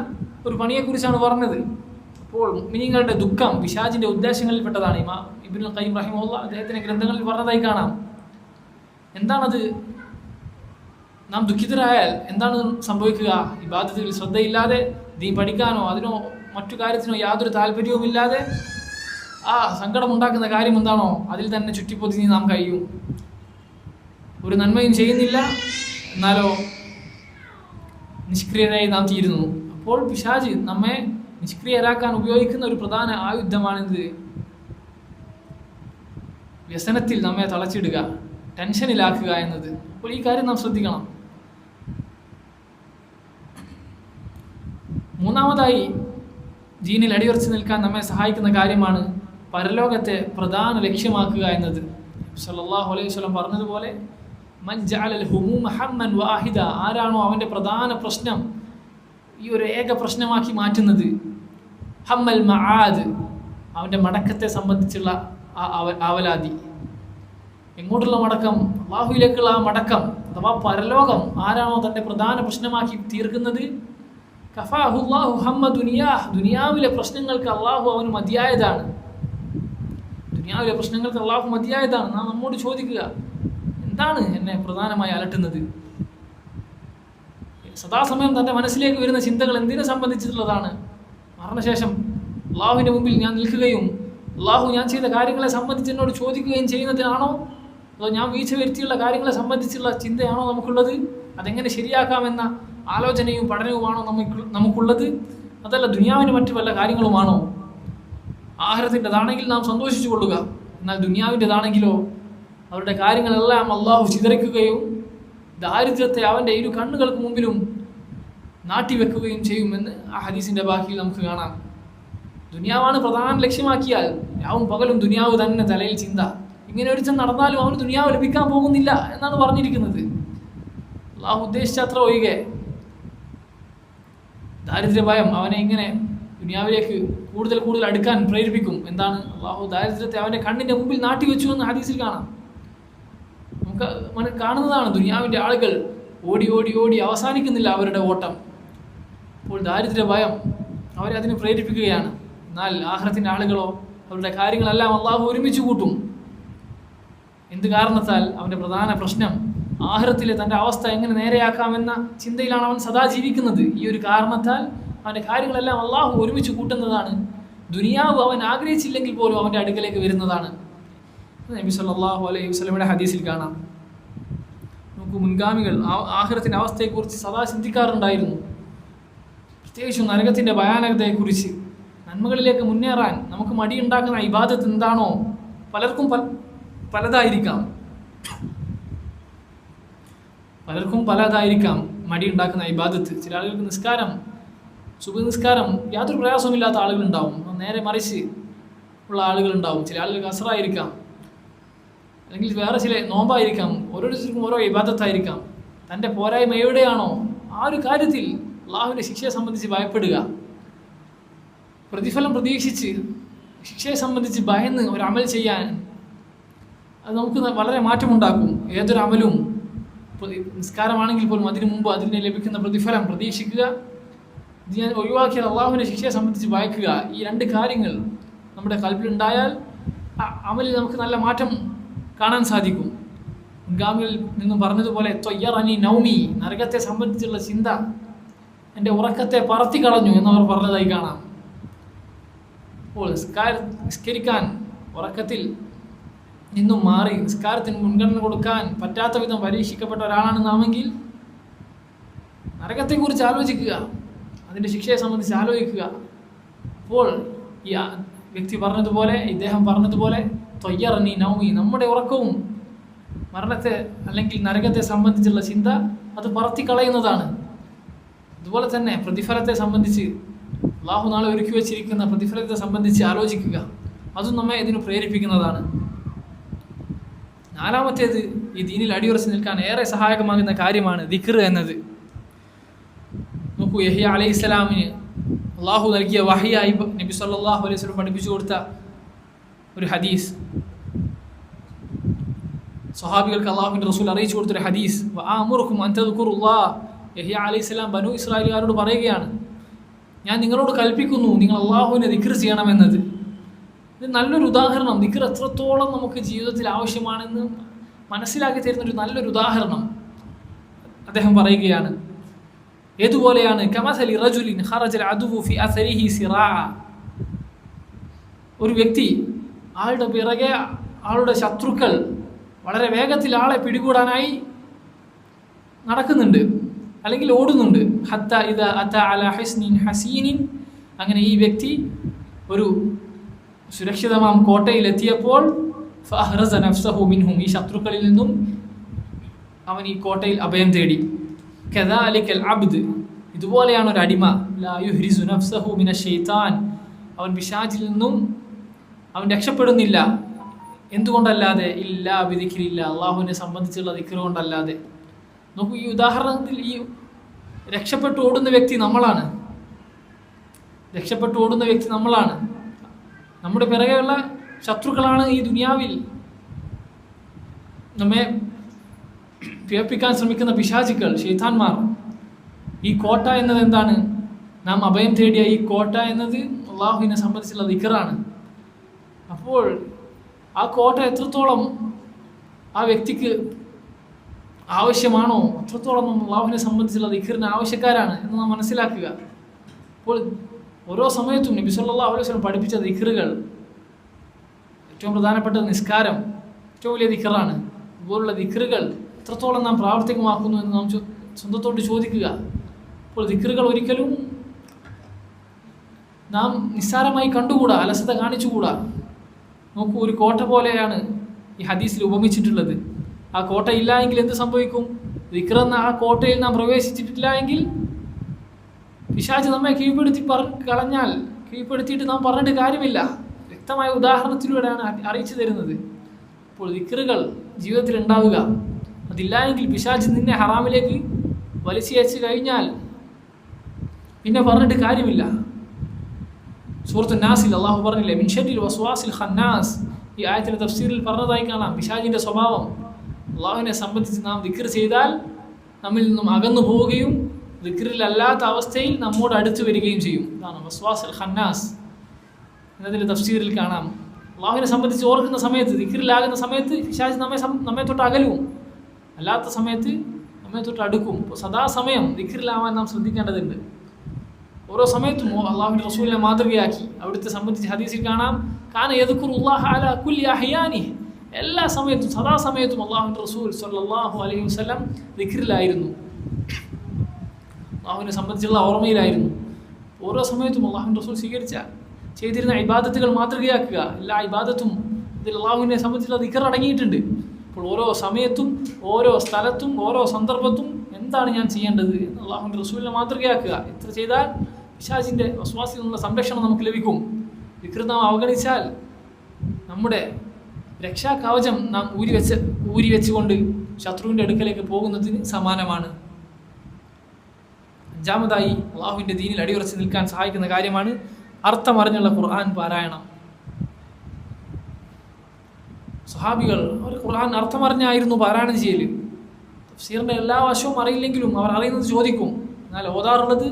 ഒരു പണിയെക്കുറിച്ചാണ് പറഞ്ഞത്. അപ്പോൾ മുഅ്മിനീങ്ങളുടെ ദുഃഖം പിശാചിൻ്റെ ഉദ്ദേശങ്ങളിൽപ്പെട്ടതാണ്. ഇമാം ഇബ്നുൽ ഖയ്യിം റഹിമഹുല്ലാഹ് അദ്ദേഹത്തിൻ്റെ ഗ്രന്ഥങ്ങളിൽ പറഞ്ഞതായി കാണാം. എന്താണത്? നാം ദുഃഖിതരായാൽ എന്താണ് സംഭവിക്കുക? ഇബാദത്തിൽ ശ്രദ്ധയില്ലാതെ, ദീൻ പഠിക്കാനോ അതിനോ മറ്റു കാര്യത്തിനോ യാതൊരു താല്പര്യവുമില്ലാതെ ആ സങ്കടമുണ്ടാക്കുന്ന കാര്യം എന്താണോ അതിൽ തന്നെ ചുറ്റിപ്പൊതിഞ്ഞ് നാം കഴിയും. ഒരു നന്മയും ചെയ്യുന്നില്ല, എന്നാലോ നിഷ്ക്രിയരായി നാം തീരുന്നു. അപ്പോൾ പിശാച് നമ്മെ നിഷ്ക്രിയരാക്കാൻ ഉപയോഗിക്കുന്ന ഒരു പ്രധാന ആയുധമാണിത്. വ്യസനത്തിൽ നമ്മെ തളച്ചിടുക, ടെൻഷനിലാക്കുക എന്നത്. അപ്പോൾ ഈ കാര്യം നാം ശ്രദ്ധിക്കണം. മൂന്നാമതായി ദീനിൽ അടിയുറച്ച് നിൽക്കാൻ നമ്മെ സഹായിക്കുന്ന കാര്യമാണ് പരലോകത്തെ പ്രധാന ലക്ഷ്യമാക്കുക എന്നത്. സല്ലല്ലാഹു അലൈഹി വസല്ലം പറഞ്ഞതുപോലെ, മൻ ജഅലൽ ഹുമൂമ ഹമ്മൻ വാഹിദ, ആരാണോ അവൻ്റെ പ്രധാന പ്രശ്നം ഈ ഒരു ഏക പ്രശ്നമാക്കി മാറ്റുന്നത്, ഹമ്മൽ മആദ്, അവൻ്റെ മടക്കത്തെ സംബന്ധിച്ചുള്ള ആവലാതി. എങ്ങോട്ടുള്ള മടക്കം? അല്ലാഹുവിലേക്കുള്ള ആ മടക്കം അഥവാ പരലോകം ആരാണോ തൻ്റെ പ്രധാന പ്രശ്നമാക്കി തീർക്കുന്നത്, കഫാഹുല്ലാഹു ഹമ്മ ദുനിയാഹ്, ദുനിയാവിലെ പ്രശ്നങ്ങൾക്ക് അള്ളാഹു അവന് മതിയായതാണ്. ദുനിയാവിലെ പ്രശ്നങ്ങൾക്ക് അള്ളാഹു മതിയായതാണ്. നാം നമ്മോട് ചോദിക്കുക, എന്താണ് എന്നെ പ്രധാനമായി അലട്ടുന്നത്? സദാസമയം തൻ്റെ മനസ്സിലേക്ക് വരുന്ന ചിന്തകൾ എന്തിനെ സംബന്ധിച്ചിട്ടുള്ളതാണ്? മരണശേഷം അള്ളാഹുവിൻ്റെ മുമ്പിൽ ഞാൻ നിൽക്കുകയും അള്ളാഹു ഞാൻ ചെയ്ത കാര്യങ്ങളെ സംബന്ധിച്ച് എന്നോട് ചോദിക്കുകയും ചെയ്യുന്നതിനാണോ, അതോ ഞാൻ വീഴ്ച വരുത്തിയുള്ള കാര്യങ്ങളെ സംബന്ധിച്ചുള്ള ചിന്തയാണോ നമുക്കുള്ളത്? അതെങ്ങനെ ശരിയാക്കാമെന്ന ആലോചനയും പഠനവുമാണോ നമുക്കുള്ളത്? അതല്ല ദുനിയാവിൻ്റെ മറ്റു വല്ല കാര്യങ്ങളുമാണോ? ആഖിറത്തിൻ്റെതാണെങ്കിൽ നാം സന്തോഷിച്ചു കൊള്ളുക, എന്നാൽ ദുനിയാവിൻ്റെതാണെങ്കിലോ അവരുടെ കാര്യങ്ങളെല്ലാം അള്ളാഹു ചിതറിക്കുകയും ദാരിദ്ര്യത്തെ അവൻ്റെ ഇരു കണ്ണുകൾക്ക് മുമ്പിലും നാട്ടിവെക്കുകയും ചെയ്യുമെന്ന് ആ ഹദീസിൻ്റെ ബാക്കിയിൽ നമുക്ക് കാണാം. ദുനിയാവാണ് പ്രധാന ലക്ഷ്യമാക്കിയാൽ രാവും പകലും ദുനിയാവ് തന്നെ തലയിൽ ചിന്ത. ഇങ്ങനെ ഒരുത്തൻ നടന്നാലും അവന് ദുനിയാവ് ലഭിക്കാൻ പോകുന്നില്ല എന്നാണ് പറഞ്ഞിരിക്കുന്നത്. അള്ളാഹു ഉദ്ദേശിച്ച അത്ര ഒഴികെ. ദാരിദ്ര്യ ഭയം അവനെ ഇങ്ങനെ ദുനിയാവിലേക്ക് കൂടുതൽ കൂടുതൽ അടുക്കാൻ പ്രേരിപ്പിക്കും. എന്താണ്? അള്ളാഹു ദാരിദ്ര്യത്തെ അവൻ്റെ കണ്ണിൻ്റെ മുമ്പിൽ നാട്ടി വെച്ചു എന്ന് ഹദീസിൽ കാണാം. നമുക്ക് കാണുന്നതാണ്. ദുനിയാവിൻ്റെ ആളുകൾ ഓടി ഓടി ഓടി അവസാനിക്കുന്നില്ല അവരുടെ ഓട്ടം. അപ്പോൾ ദാരിദ്ര്യ ഭയം അവരെ അതിന് പ്രേരിപ്പിക്കുകയാണ്. എന്നാൽ ആഖിറത്തിൻ്റെ ആളുകളോ അവരുടെ കാര്യങ്ങളെല്ലാം അള്ളാഹു ഒരുമിച്ച് കൂട്ടും. എന്ത് കാരണത്താൽ? അവൻ്റെ പ്രധാന പ്രശ്നം ആഖിറത്തിലെ തൻ്റെ അവസ്ഥ എങ്ങനെ നേരെയാക്കാമെന്ന ചിന്തയിലാണ് അവൻ സദാ ജീവിക്കുന്നത്. ഈ ഒരു കാരണത്താൽ അവൻ്റെ കാര്യങ്ങളെല്ലാം അള്ളാഹു ഒരുമിച്ച് കൂട്ടുന്നതാണ്. ദുനിയാവ് അവൻ ആഗ്രഹിച്ചില്ലെങ്കിൽ പോലും അവൻ്റെ അടുക്കലേക്ക് വരുന്നതാണ്. നബി സല്ലല്ലാഹു അലൈഹി വസല്ലമയുടെ ഹദീസിൽ കാണാം. നമുക്ക് മുൻഗാമികൾ ആഖിറത്തിൻ്റെ അവസ്ഥയെക്കുറിച്ച് സദാ ചിന്തിക്കാറുണ്ടായിരുന്നു. പ്രത്യേകിച്ചും നരകത്തിൻ്റെ ഭയാനകതയെക്കുറിച്ച്. നന്മകളിലേക്ക് മുന്നേറാൻ നമുക്ക് മടിയുണ്ടാക്കുന്ന ഇബാദത്ത് എന്താണോ? പലർക്കും പലതായിരിക്കാം. മടിയുണ്ടാക്കുന്ന ഇബാദത്ത്. ചില ആളുകൾക്ക് നിസ്കാരം, സുബഹ് നിസ്കാരം യാതൊരു പ്രയാസമില്ലാത്ത ആളുകളുണ്ടാവും. നേരെ മറിച്ച് ഉള്ള ആളുകളുണ്ടാവും. ചില ആളുകൾക്ക് അസ്റായിരിക്കാം, അല്ലെങ്കിൽ വേറെ ചില നോമ്പായിരിക്കാം. ഓരോരുത്തർക്കും ഓരോ ഇബാദത്തായിരിക്കാം. തൻ്റെ പോരായ്മ എവിടെയാണോ ആ ഒരു കാര്യത്തിൽ അള്ളാഹുവിൻ്റെ ശിക്ഷയെ സംബന്ധിച്ച് ഭയപ്പെടുക. പ്രതിഫലം പ്രതീക്ഷിച്ച് ശിക്ഷയെ സംബന്ധിച്ച് ഭയന്ന് ഒരു അമൽ ചെയ്യാൻ അത് നമുക്ക് വളരെ മാറ്റമുണ്ടാക്കും. ഏതൊരു അമലും, നിസ്കാരമാണെങ്കിൽ പോലും അതിനു മുമ്പ് അതിന് ലഭിക്കുന്ന പ്രതിഫലം പ്രതീക്ഷിക്കുക, ഇത് ഞാൻ ഒഴിവാക്കിയാൽ അള്ളാഹുവിൻ്റെ ശിക്ഷയെ സംബന്ധിച്ച് ഭയക്കുക. ഈ രണ്ട് കാര്യങ്ങൾ നമ്മുടെ കൽബിലുണ്ടായാൽ അമലിൽ നമുക്ക് നല്ല മാറ്റം കാണാൻ സാധിക്കും. മുൻഗാമികളിൽ നിന്നും പറഞ്ഞതുപോലെ ത്വയ്യറനി നൗമി, നരകത്തെ സംബന്ധിച്ചുള്ള ചിന്ത എൻ്റെ ഉറക്കത്തെ പറത്തി കളഞ്ഞു എന്നവർ പറഞ്ഞതായി കാണാം. അപ്പോൾ നിസ്കരിക്കാൻ ഉറക്കത്തിൽ നിന്നും മാറി നിസ്കാരത്തിന് മുൻഗണന കൊടുക്കാൻ പറ്റാത്ത വിധം പരീക്ഷിക്കപ്പെട്ട ഒരാളാണ് നാമെങ്കിൽ നരകത്തെക്കുറിച്ച് ആലോചിക്കുക, അതിൻ്റെ ശിക്ഷയെ സംബന്ധിച്ച് ആലോചിക്കുക. അപ്പോൾ ഈ വ്യക്തി പറഞ്ഞതുപോലെ, ഇദ്ദേഹം പറഞ്ഞതുപോലെ ത്വയ്യറനി നൗമി, നമ്മുടെ ഉറക്കവും മരണത്തെ അല്ലെങ്കിൽ നരകത്തെ സംബന്ധിച്ചുള്ള ചിന്ത അത് പറത്തിക്കളയുന്നതാണ്. അതുപോലെ തന്നെ പ്രതിഫലത്തെ സംബന്ധിച്ച്, അള്ളാഹു നാളെ ഒരുക്കി വച്ചിരിക്കുന്ന പ്രതിഫലത്തെ സംബന്ധിച്ച് ആലോചിക്കുക. അതും നമ്മെ ഇതിന് പ്രേരിപ്പിക്കുന്നതാണ്. നാലാമത്തേത്, ഈ ദീനിൽ അടിയുറച്ച് നിൽക്കാൻ ഏറെ സഹായകമാകുന്ന കാര്യമാണ് ദിക്ർ എന്നത്. നോക്കൂ, യഹ്യ അലൈഹിസ്സലാമിന് അള്ളാഹു നൽകിയ വഹിയായി നബി സല്ലല്ലാഹു അലൈഹി വസല്ലം പഠിപ്പിച്ചു കൊടുത്ത ഒരു ഹദീസ്, സ്വഹാബികൾക്ക് അള്ളാഹുവിൻ്റെ റസൂൽ അറിയിച്ചു കൊടുത്തൊരു ഹദീസ്. വഅമുറുക്കും അൻ തദ്കുറുല്ലാഹ്, യഹ്യ അലൈഹിസ്സലാം ബനു ഇസ്രായേലുകാരോട് പറയുകയാണ്, ഞാൻ നിങ്ങളോട് കൽപ്പിക്കുന്നു നിങ്ങൾ അള്ളാഹുവിനെ ദിക്ർ ചെയ്യണമെന്നത്. ഇത് നല്ലൊരു ഉദാഹരണം. ദിക്ർ എത്രത്തോളം നമുക്ക് ജീവിതത്തിൽ ആവശ്യമാണെന്ന് മനസ്സിലാക്കി തരുന്നൊരു നല്ലൊരു ഉദാഹരണം അദ്ദേഹം പറയുകയാണ്. ഏതുപോലെയാണ്? കമസലി റജുലിൻ ഖറജൽ അദുവു ഫി അസരിഹി സിറാഅ, ഒരു വ്യക്തി ആളുടെ പിറകെ ആളുടെ ശത്രുക്കൾ വളരെ വേഗത്തിൽ ആളെ പിടികൂടാനായി നടക്കുന്നുണ്ട്, അല്ലെങ്കിൽ ഓടുന്നുണ്ട്. ഹത്ത ഇദാ അത അലാ ഹിസ്നിൻ ഹസീനിൻ, അങ്ങനെ ഈ വ്യക്തി ഒരു സുരക്ഷിതമാം കോട്ടയിലെത്തിയപ്പോൾ ഫഅഹ്റസ നഫ്സഹു മിൻഹും, ഈ ശത്രുക്കളിൽ നിന്നും അവൻ ഈ കോട്ടയിൽ അഭയം തേടി. കദാലിക്കൽ അബ്ദ്, ഇതുപോലെയാണ് ഒരു അടിമ. ലാ യുഹ്രിസു നഫ്സഹു മിനശ് ശൈത്താൻ, അവൻ പിശാചിൽ നിന്നും അവൻ രക്ഷപ്പെടുന്നില്ല. എന്തുകൊണ്ടല്ലാതെ? ഇല്ലാ ബിദിക്രില്ല, അള്ളാഹുവിനെ സംബന്ധിച്ചുള്ള ദിക്ർ കൊണ്ടല്ലാതെ. നോക്കൂ, ഈ ഉദാഹരണത്തിൽ ഈ രക്ഷപ്പെട്ടു ഓടുന്ന വ്യക്തി നമ്മളാണ്. നമ്മുടെ പിറകെയുള്ള ശത്രുക്കളാണ് ഈ ദുനിയാവിൽ നമ്മെ പിഴപ്പിക്കാൻ ശ്രമിക്കുന്ന പിശാചികൾ, ശൈത്താന്മാർ. ഈ കോട്ട എന്നത് എന്താണ്? നാം അഭയം തേടിയ ഈ കോട്ട എന്നത് അള്ളാഹുവിനെ സംബന്ധിച്ചുള്ള ദിക്റാണ്. അപ്പോൾ ആ കോട്ട എത്രത്തോളം ആ വ്യക്തിക്ക് ആവശ്യമാണോ അത്രത്തോളം നമ്മൾ അള്ളാഹുവിനെ സംബന്ധിച്ചുള്ള ദിക്റിന് ആവശ്യക്കാരാണ് എന്ന് നാം മനസ്സിലാക്കുക. അപ്പോൾ ഓരോ സമയത്തും നബി സല്ലല്ലാഹു അലൈഹി വസല്ലം പഠിപ്പിച്ച ദിക്റുകൾ, ഏറ്റവും പ്രധാനപ്പെട്ട നിസ്കാരം ഏറ്റവും വലിയ ദിക്റാണ്. അതുപോലുള്ള ദിക്റുകൾ എത്രത്തോളം നാം പ്രാവർത്തികമാക്കുന്നു എന്ന് നാം സ്വന്തത്തോട് ചോദിക്കുക. അപ്പോൾ ദിക്റുകൾ ഒരിക്കലും നാം നിസ്സാരമായി കണ്ടുകൂടാ, അലസത കാണിച്ചുകൂടാ. നോക്കൂ, ഒരു കോട്ട പോലെയാണ് ഈ ഹദീസിൽ ഉപമിച്ചിട്ടുള്ളത്. ആ കോട്ട ഇല്ല എങ്കിൽ എന്ത് സംഭവിക്കും? ദിക്റെന്ന ആ കോട്ടയിൽ നാം പ്രവേശിച്ചിട്ടില്ല എങ്കിൽ പിശാച് നമ്മെ കീഴ്പ്പെടുത്തിയിട്ട് നാം പറഞ്ഞിട്ട് കാര്യമില്ല. വ്യക്തമായ ഉദാഹരണത്തിലൂടെയാണ് അറിയിച്ചു തരുന്നത്. അപ്പോൾ ദിക്റുകൾ ജീവിതത്തിൽ ഉണ്ടാവുക. അതില്ല എങ്കിൽ പിശാച് നിന്നെ ഹറാമിലേക്ക് വലിച്ചയച്ച് കഴിഞ്ഞാൽ പിന്നെ പറഞ്ഞിട്ട് കാര്യമില്ല. സൂറത്തുൻ നാസിൽ അള്ളാഹു പറഞ്ഞില്ലേ, മിൻ ശർരിൽ വസ്വാസിൽ ഖന്നാസ്. ഈ ആയത്തിലെ തഫ്സീറിൽ പറഞ്ഞതായി കാണാം പിശാചിൻ്റെ സ്വഭാവം. അള്ളാഹുവിനെ സംബന്ധിച്ച് നാം ദിക്ർ ചെയ്താൽ നമ്മിൽ നിന്നും അകന്നു പോവുകയും ദിക്റിലല്ലാത്ത അവസ്ഥയിൽ നമ്മോട് അടുത്ത് വരികയും ചെയ്യും. ഇതാണ് വസ്വാസുൽ ഖന്നാസ് എന്നതിൻ്റെ തഫ്സീറിൽ കാണാം. അള്ളാഹുവിനെ സംബന്ധിച്ച് ഓർക്കുന്ന സമയത്ത്, ദിക്റിലാകുന്ന സമയത്ത് പിശാച് നമ്മെ തൊട്ട് അകലും, അല്ലാത്ത സമയത്ത് നമ്മെ തൊട്ട് അടുക്കും. അപ്പോൾ സദാസമയം ദിക്റിലാവാൻ നാം ശ്രദ്ധിക്കേണ്ടതുണ്ട്. ഓരോ സമയത്തും അള്ളാഹുവിൻ്റെ റസൂലിനെ മാതൃകയാക്കി അവിടുത്തെ സംബന്ധിച്ച് ഹദീസിൽ കാണാം, കാന യദ്കുറുല്ലാഹ അലാ കുല്ലി അഹ്യാനിഹി. എല്ലാ സമയത്തും സദാസമയത്തും അള്ളാഹുവിൻ്റെ റസൂൽ സ്വല്ലല്ലാഹു അലൈഹി വസല്ലം ദിക്റിലായിരുന്നു, അള്ളാഹുവിനെ സംബന്ധിച്ചുള്ള ഓർമ്മയിലായിരുന്നു. ഓരോ സമയത്തും അള്ളാഹുവിൻ്റെ റസൂൽ ചെയ്തിരുന്ന ഇബാദത്തുകൾ മാതൃകയാക്കുക. എല്ലാ ഇബാദത്തും ഇതിൽ അള്ളാഹുവിനെ സംബന്ധിച്ചുള്ള ദിക്ർ അടങ്ങിയിട്ടുണ്ട്. അപ്പോൾ ഓരോ സമയത്തും ഓരോ സ്ഥലത്തും ഓരോ സന്ദർഭത്തും എന്താണ് ഞാൻ ചെയ്യേണ്ടത് എന്ന് അള്ളാഹുവിൻ്റെ റസൂലിനെ മാതൃകയാക്കുക. ഇത്ര ചെയ്താൽ പിശാചിൻ്റെ വസ്വാസിൽ നിന്നുള്ള സംരക്ഷണം നമുക്ക് ലഭിക്കും. ദിക്ർ നാം അവഗണിച്ചാൽ നമ്മുടെ രക്ഷാകവചം നാം ഊരി വെച്ചുകൊണ്ട് ശത്രുവിൻ്റെ അടുക്കലേക്ക് പോകുന്നതിന് സമാനമാണ്. അഞ്ചാമതായി അള്ളാഹുവിൻ്റെ ദീനിൽ അടിയുറച്ച് നിൽക്കാൻ സഹായിക്കുന്ന കാര്യമാണ് അർത്ഥമറിഞ്ഞുള്ള ഖുർആൻ പാരായണം. സ്വഹാബികൾ അവർ ഖുർആൻ അർത്ഥമറിഞ്ഞായിരുന്നു പാരായണം ചെയ്യൽ. തഫ്സീറിൻ്റെ എല്ലാ വശവും അറിയില്ലെങ്കിലും അവർ അറിയുന്നത് ചോദിക്കും. എന്നാൽ ഓതാറുള്ളത്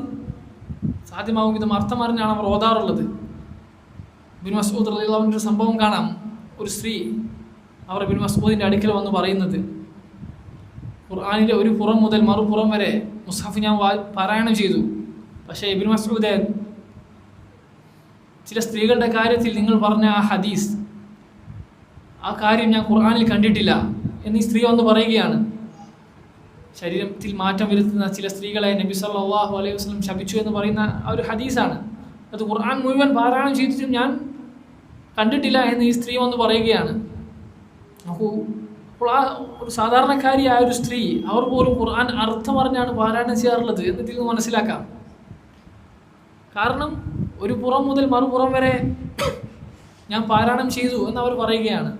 സാധ്യമാകും വിധം അർത്ഥമറിഞ്ഞാണ് അവർ ഓതാറുള്ളത്. ഇബ്നു മസ്ഊദ് റളിയല്ലാഹു അൻഹു സംഭവം കാണാം. ഒരു സ്ത്രീ അവർ ഇബ്നു മസ്ഊദിൻ്റെ അടുക്കൽ വന്ന് പറയുന്നത്, ഖുർആനിലെ ഒരു പുറം മുതൽ മറുപുറം വരെ മുസ്ഹഫ് ഞാൻ പാരായണം ചെയ്തു. പക്ഷേ ഇബ്നു മസ്ഊദ്, ചില സ്ത്രീകളുടെ കാര്യത്തിൽ നിങ്ങൾ പറഞ്ഞ ആ ഹദീസ്, ആ കാര്യം ഞാൻ ഖുർആനിൽ കണ്ടിട്ടില്ല എന്ന് ഈ സ്ത്രീ വന്ന് പറയുകയാണ്. ശരീരത്തിൽ മാറ്റം വരുത്തുന്ന ചില സ്ത്രീകളെ നബി സല്ലല്ലാഹു അലൈഹി വസല്ലം ശപിച്ചു എന്ന് പറയുന്ന ആ ഒരു ഹദീസാണ്. അത് ഖുർആൻ മുഴുവൻ പാരായണം ചെയ്തിട്ടും ഞാൻ കണ്ടിട്ടില്ല എന്ന് ഈ സ്ത്രീ വന്ന് പറയുകയാണ്. അപ്പോൾ ആ ഒരു സാധാരണക്കാരിയായ ഒരു സ്ത്രീ, അവർ പോലും ഖുർആൻ അർത്ഥമറിഞ്ഞാണ് പാരായണം ചെയ്യാറുള്ളത് എന്നതിൽ നിന്ന് മനസ്സിലാക്കാം. കാരണം ഒരു പുറം മുതൽ മറുപുറം വരെ ഞാൻ പാരായണം ചെയ്തു എന്ന് അവർ പറയുകയാണ്.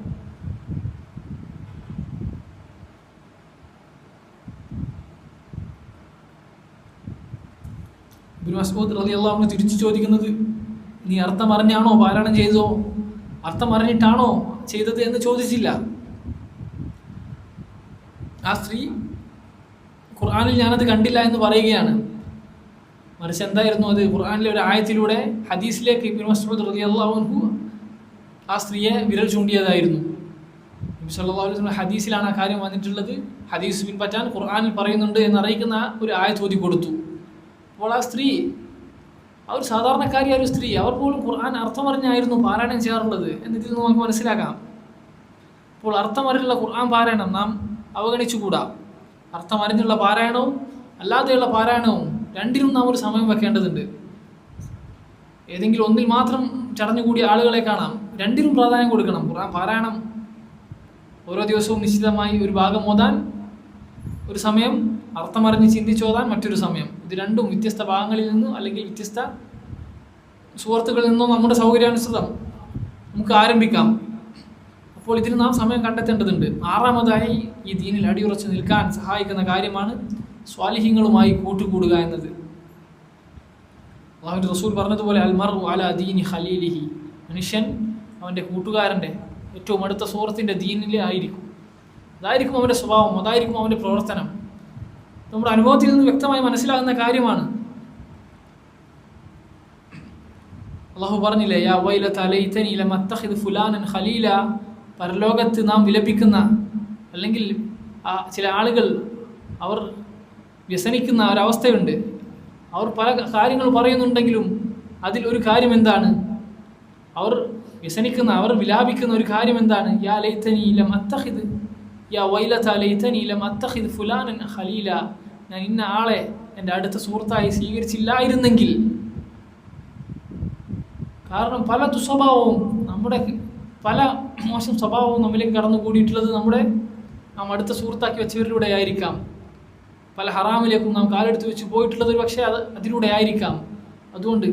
ഇബ്നു മസ്ഊദ് റളിയല്ലാഹു അൻഹു തിരിച്ചു ചോദിക്കുന്നത്, നീ അർത്ഥമറിഞ്ഞാണോ പാരായണം ചെയ്തോ, അർത്ഥമറിഞ്ഞിട്ടാണോ ചെയ്തത് എന്ന് ചോദിച്ചില്ല. ആ സ്ത്രീ ഖുർആനിൽ ഞാനത് കണ്ടില്ല എന്ന് പറയുകയാണ്. മറിച്ച് എന്തായിരുന്നു അത്? ഖുർആനിലെ ഒരു ആയത്തിലൂടെ ഹദീസിലേക്ക് ഇബ്നു മസ്ഊദ് റളിയല്ലാഹു അൻഹു ആ സ്ത്രീയെ വിരൽ ചൂണ്ടിയതായിരുന്നു. നബി സല്ലല്ലാഹു അലൈഹി വസല്ലം ഹദീസിലാണ് ആ കാര്യം വന്നിട്ടുള്ളത്. ഹദീസ് പിൻപറ്റാൻ ഖുർആനിൽ പറയുന്നുണ്ട് എന്നറിയിക്കുന്ന ഒരു ആയത്ത് ഓതി കൊടുത്തു. അപ്പോൾ ആ സ്ത്രീ, ആ ഒരു സാധാരണക്കാരിയായ ഒരു സ്ത്രീ, അവർ പോലും ഖുർആൻ അർത്ഥമറിഞ്ഞായിരുന്നു പാരായണം ചെയ്യാറുള്ളത് എന്നതിൽ നിന്ന് നമുക്ക് മനസ്സിലാക്കാം. അപ്പോൾ അർത്ഥമറിഞ്ഞുള്ള ഖുർആൻ പാരായണം നാം അവഗണിച്ചുകൂടാ. അർത്ഥമറിഞ്ഞുള്ള പാരായണവും അല്ലാതെയുള്ള പാരായണവും രണ്ടിനും നാം ഒരു സമയം വെക്കേണ്ടതുണ്ട്. ഏതെങ്കിലും ഒന്നിൽ മാത്രം ചടഞ്ഞുകൂടിയ ആളുകളെ കാണാം. രണ്ടിനും പ്രാധാന്യം കൊടുക്കണം. ഖുർആൻ പാരായണം ഓരോ ദിവസവും നിശ്ചിതമായി ഒരു ഭാഗം ഓതാൻ ഒരു സമയം, അർത്ഥമറിഞ്ഞ് ചിന്തിച്ചോതാൻ മറ്റൊരു സമയം. ഇത് രണ്ടും വ്യത്യസ്ത ഭാഗങ്ങളിൽ നിന്നും അല്ലെങ്കിൽ വ്യത്യസ്ത സുഹൃത്തുക്കളിൽ നിന്നോ നമ്മുടെ സൗകര്യാനുസൃതം നമുക്ക് ആരംഭിക്കാം. അപ്പോൾ ഇതിന് നാം സമയം കണ്ടെത്തേണ്ടതുണ്ട്. ആറാമതായി ഈ ദീനിൽ അടിയുറച്ച് നിൽക്കാൻ സഹായിക്കുന്ന കാര്യമാണ് സ്വാലിഹീങ്ങളുമായി കൂട്ടുകൂടുക എന്നത്. അല്ലാഹുവിൻ്റെ റസൂൽ പറഞ്ഞതുപോലെ അൽ മർഉ അലാ ദീനി ഖലീലിഹി, മനുഷ്യൻ അവൻ്റെ കൂട്ടുകാരൻ്റെ ഏറ്റവും അടുത്ത സുഹൃത്തിൻ്റെ ദീനിൽ ആയിരിക്കും. അതായിരിക്കും അവൻ്റെ സ്വഭാവം, അതായിരിക്കും അവൻ്റെ പ്രവർത്തനം. നമ്മുടെ അനുഭവത്തിൽ നിന്ന് വ്യക്തമായി മനസ്സിലാകുന്ന കാര്യമാണ്. അള്ളാഹു പറഞ്ഞില്ലേ, യാ വൈലത ലൈതനി ലം അത്തഖിദ് ഫുലാനൻ ഖലീല. പരലോകത്ത് നാം വിലപിക്കുന്ന, അല്ലെങ്കിൽ ചില ആളുകൾ അവർ വ്യസനിക്കുന്ന ഒരവസ്ഥയുണ്ട്. അവർ പല കാര്യങ്ങൾ പറയുന്നുണ്ടെങ്കിലും അതിൽ ഒരു കാര്യം എന്താണ്? അവർ വ്യസനിക്കുന്ന, അവർ വിലാപിക്കുന്ന ഒരു കാര്യം എന്താണ്? യാ ലൈതനി ലം അത്തഖിദ്, യാ വൈലത ലൈതനി ലം അത്തഖിദ് ഫുലാനൻ ഖലീല. ഞാൻ ഇന്ന ആളെ എൻ്റെ അടുത്ത സുഹൃത്തായി സ്വീകരിച്ചില്ലായിരുന്നെങ്കിൽ. കാരണം പല ദുസ്വഭാവവും, നമ്മുടെ പല മോശം സ്വഭാവവും നമ്മിലേക്ക് കടന്നുകൂടിയിട്ടുള്ളത് നാം അടുത്ത സുഹൃത്താക്കി വെച്ചവരിലൂടെ ആയിരിക്കാം. പല ഹറാമിലേക്കും നാം കാലെടുത്ത് വെച്ച് പോയിട്ടുള്ളത് പക്ഷേ അതിലൂടെ ആയിരിക്കാം. അതുകൊണ്ട്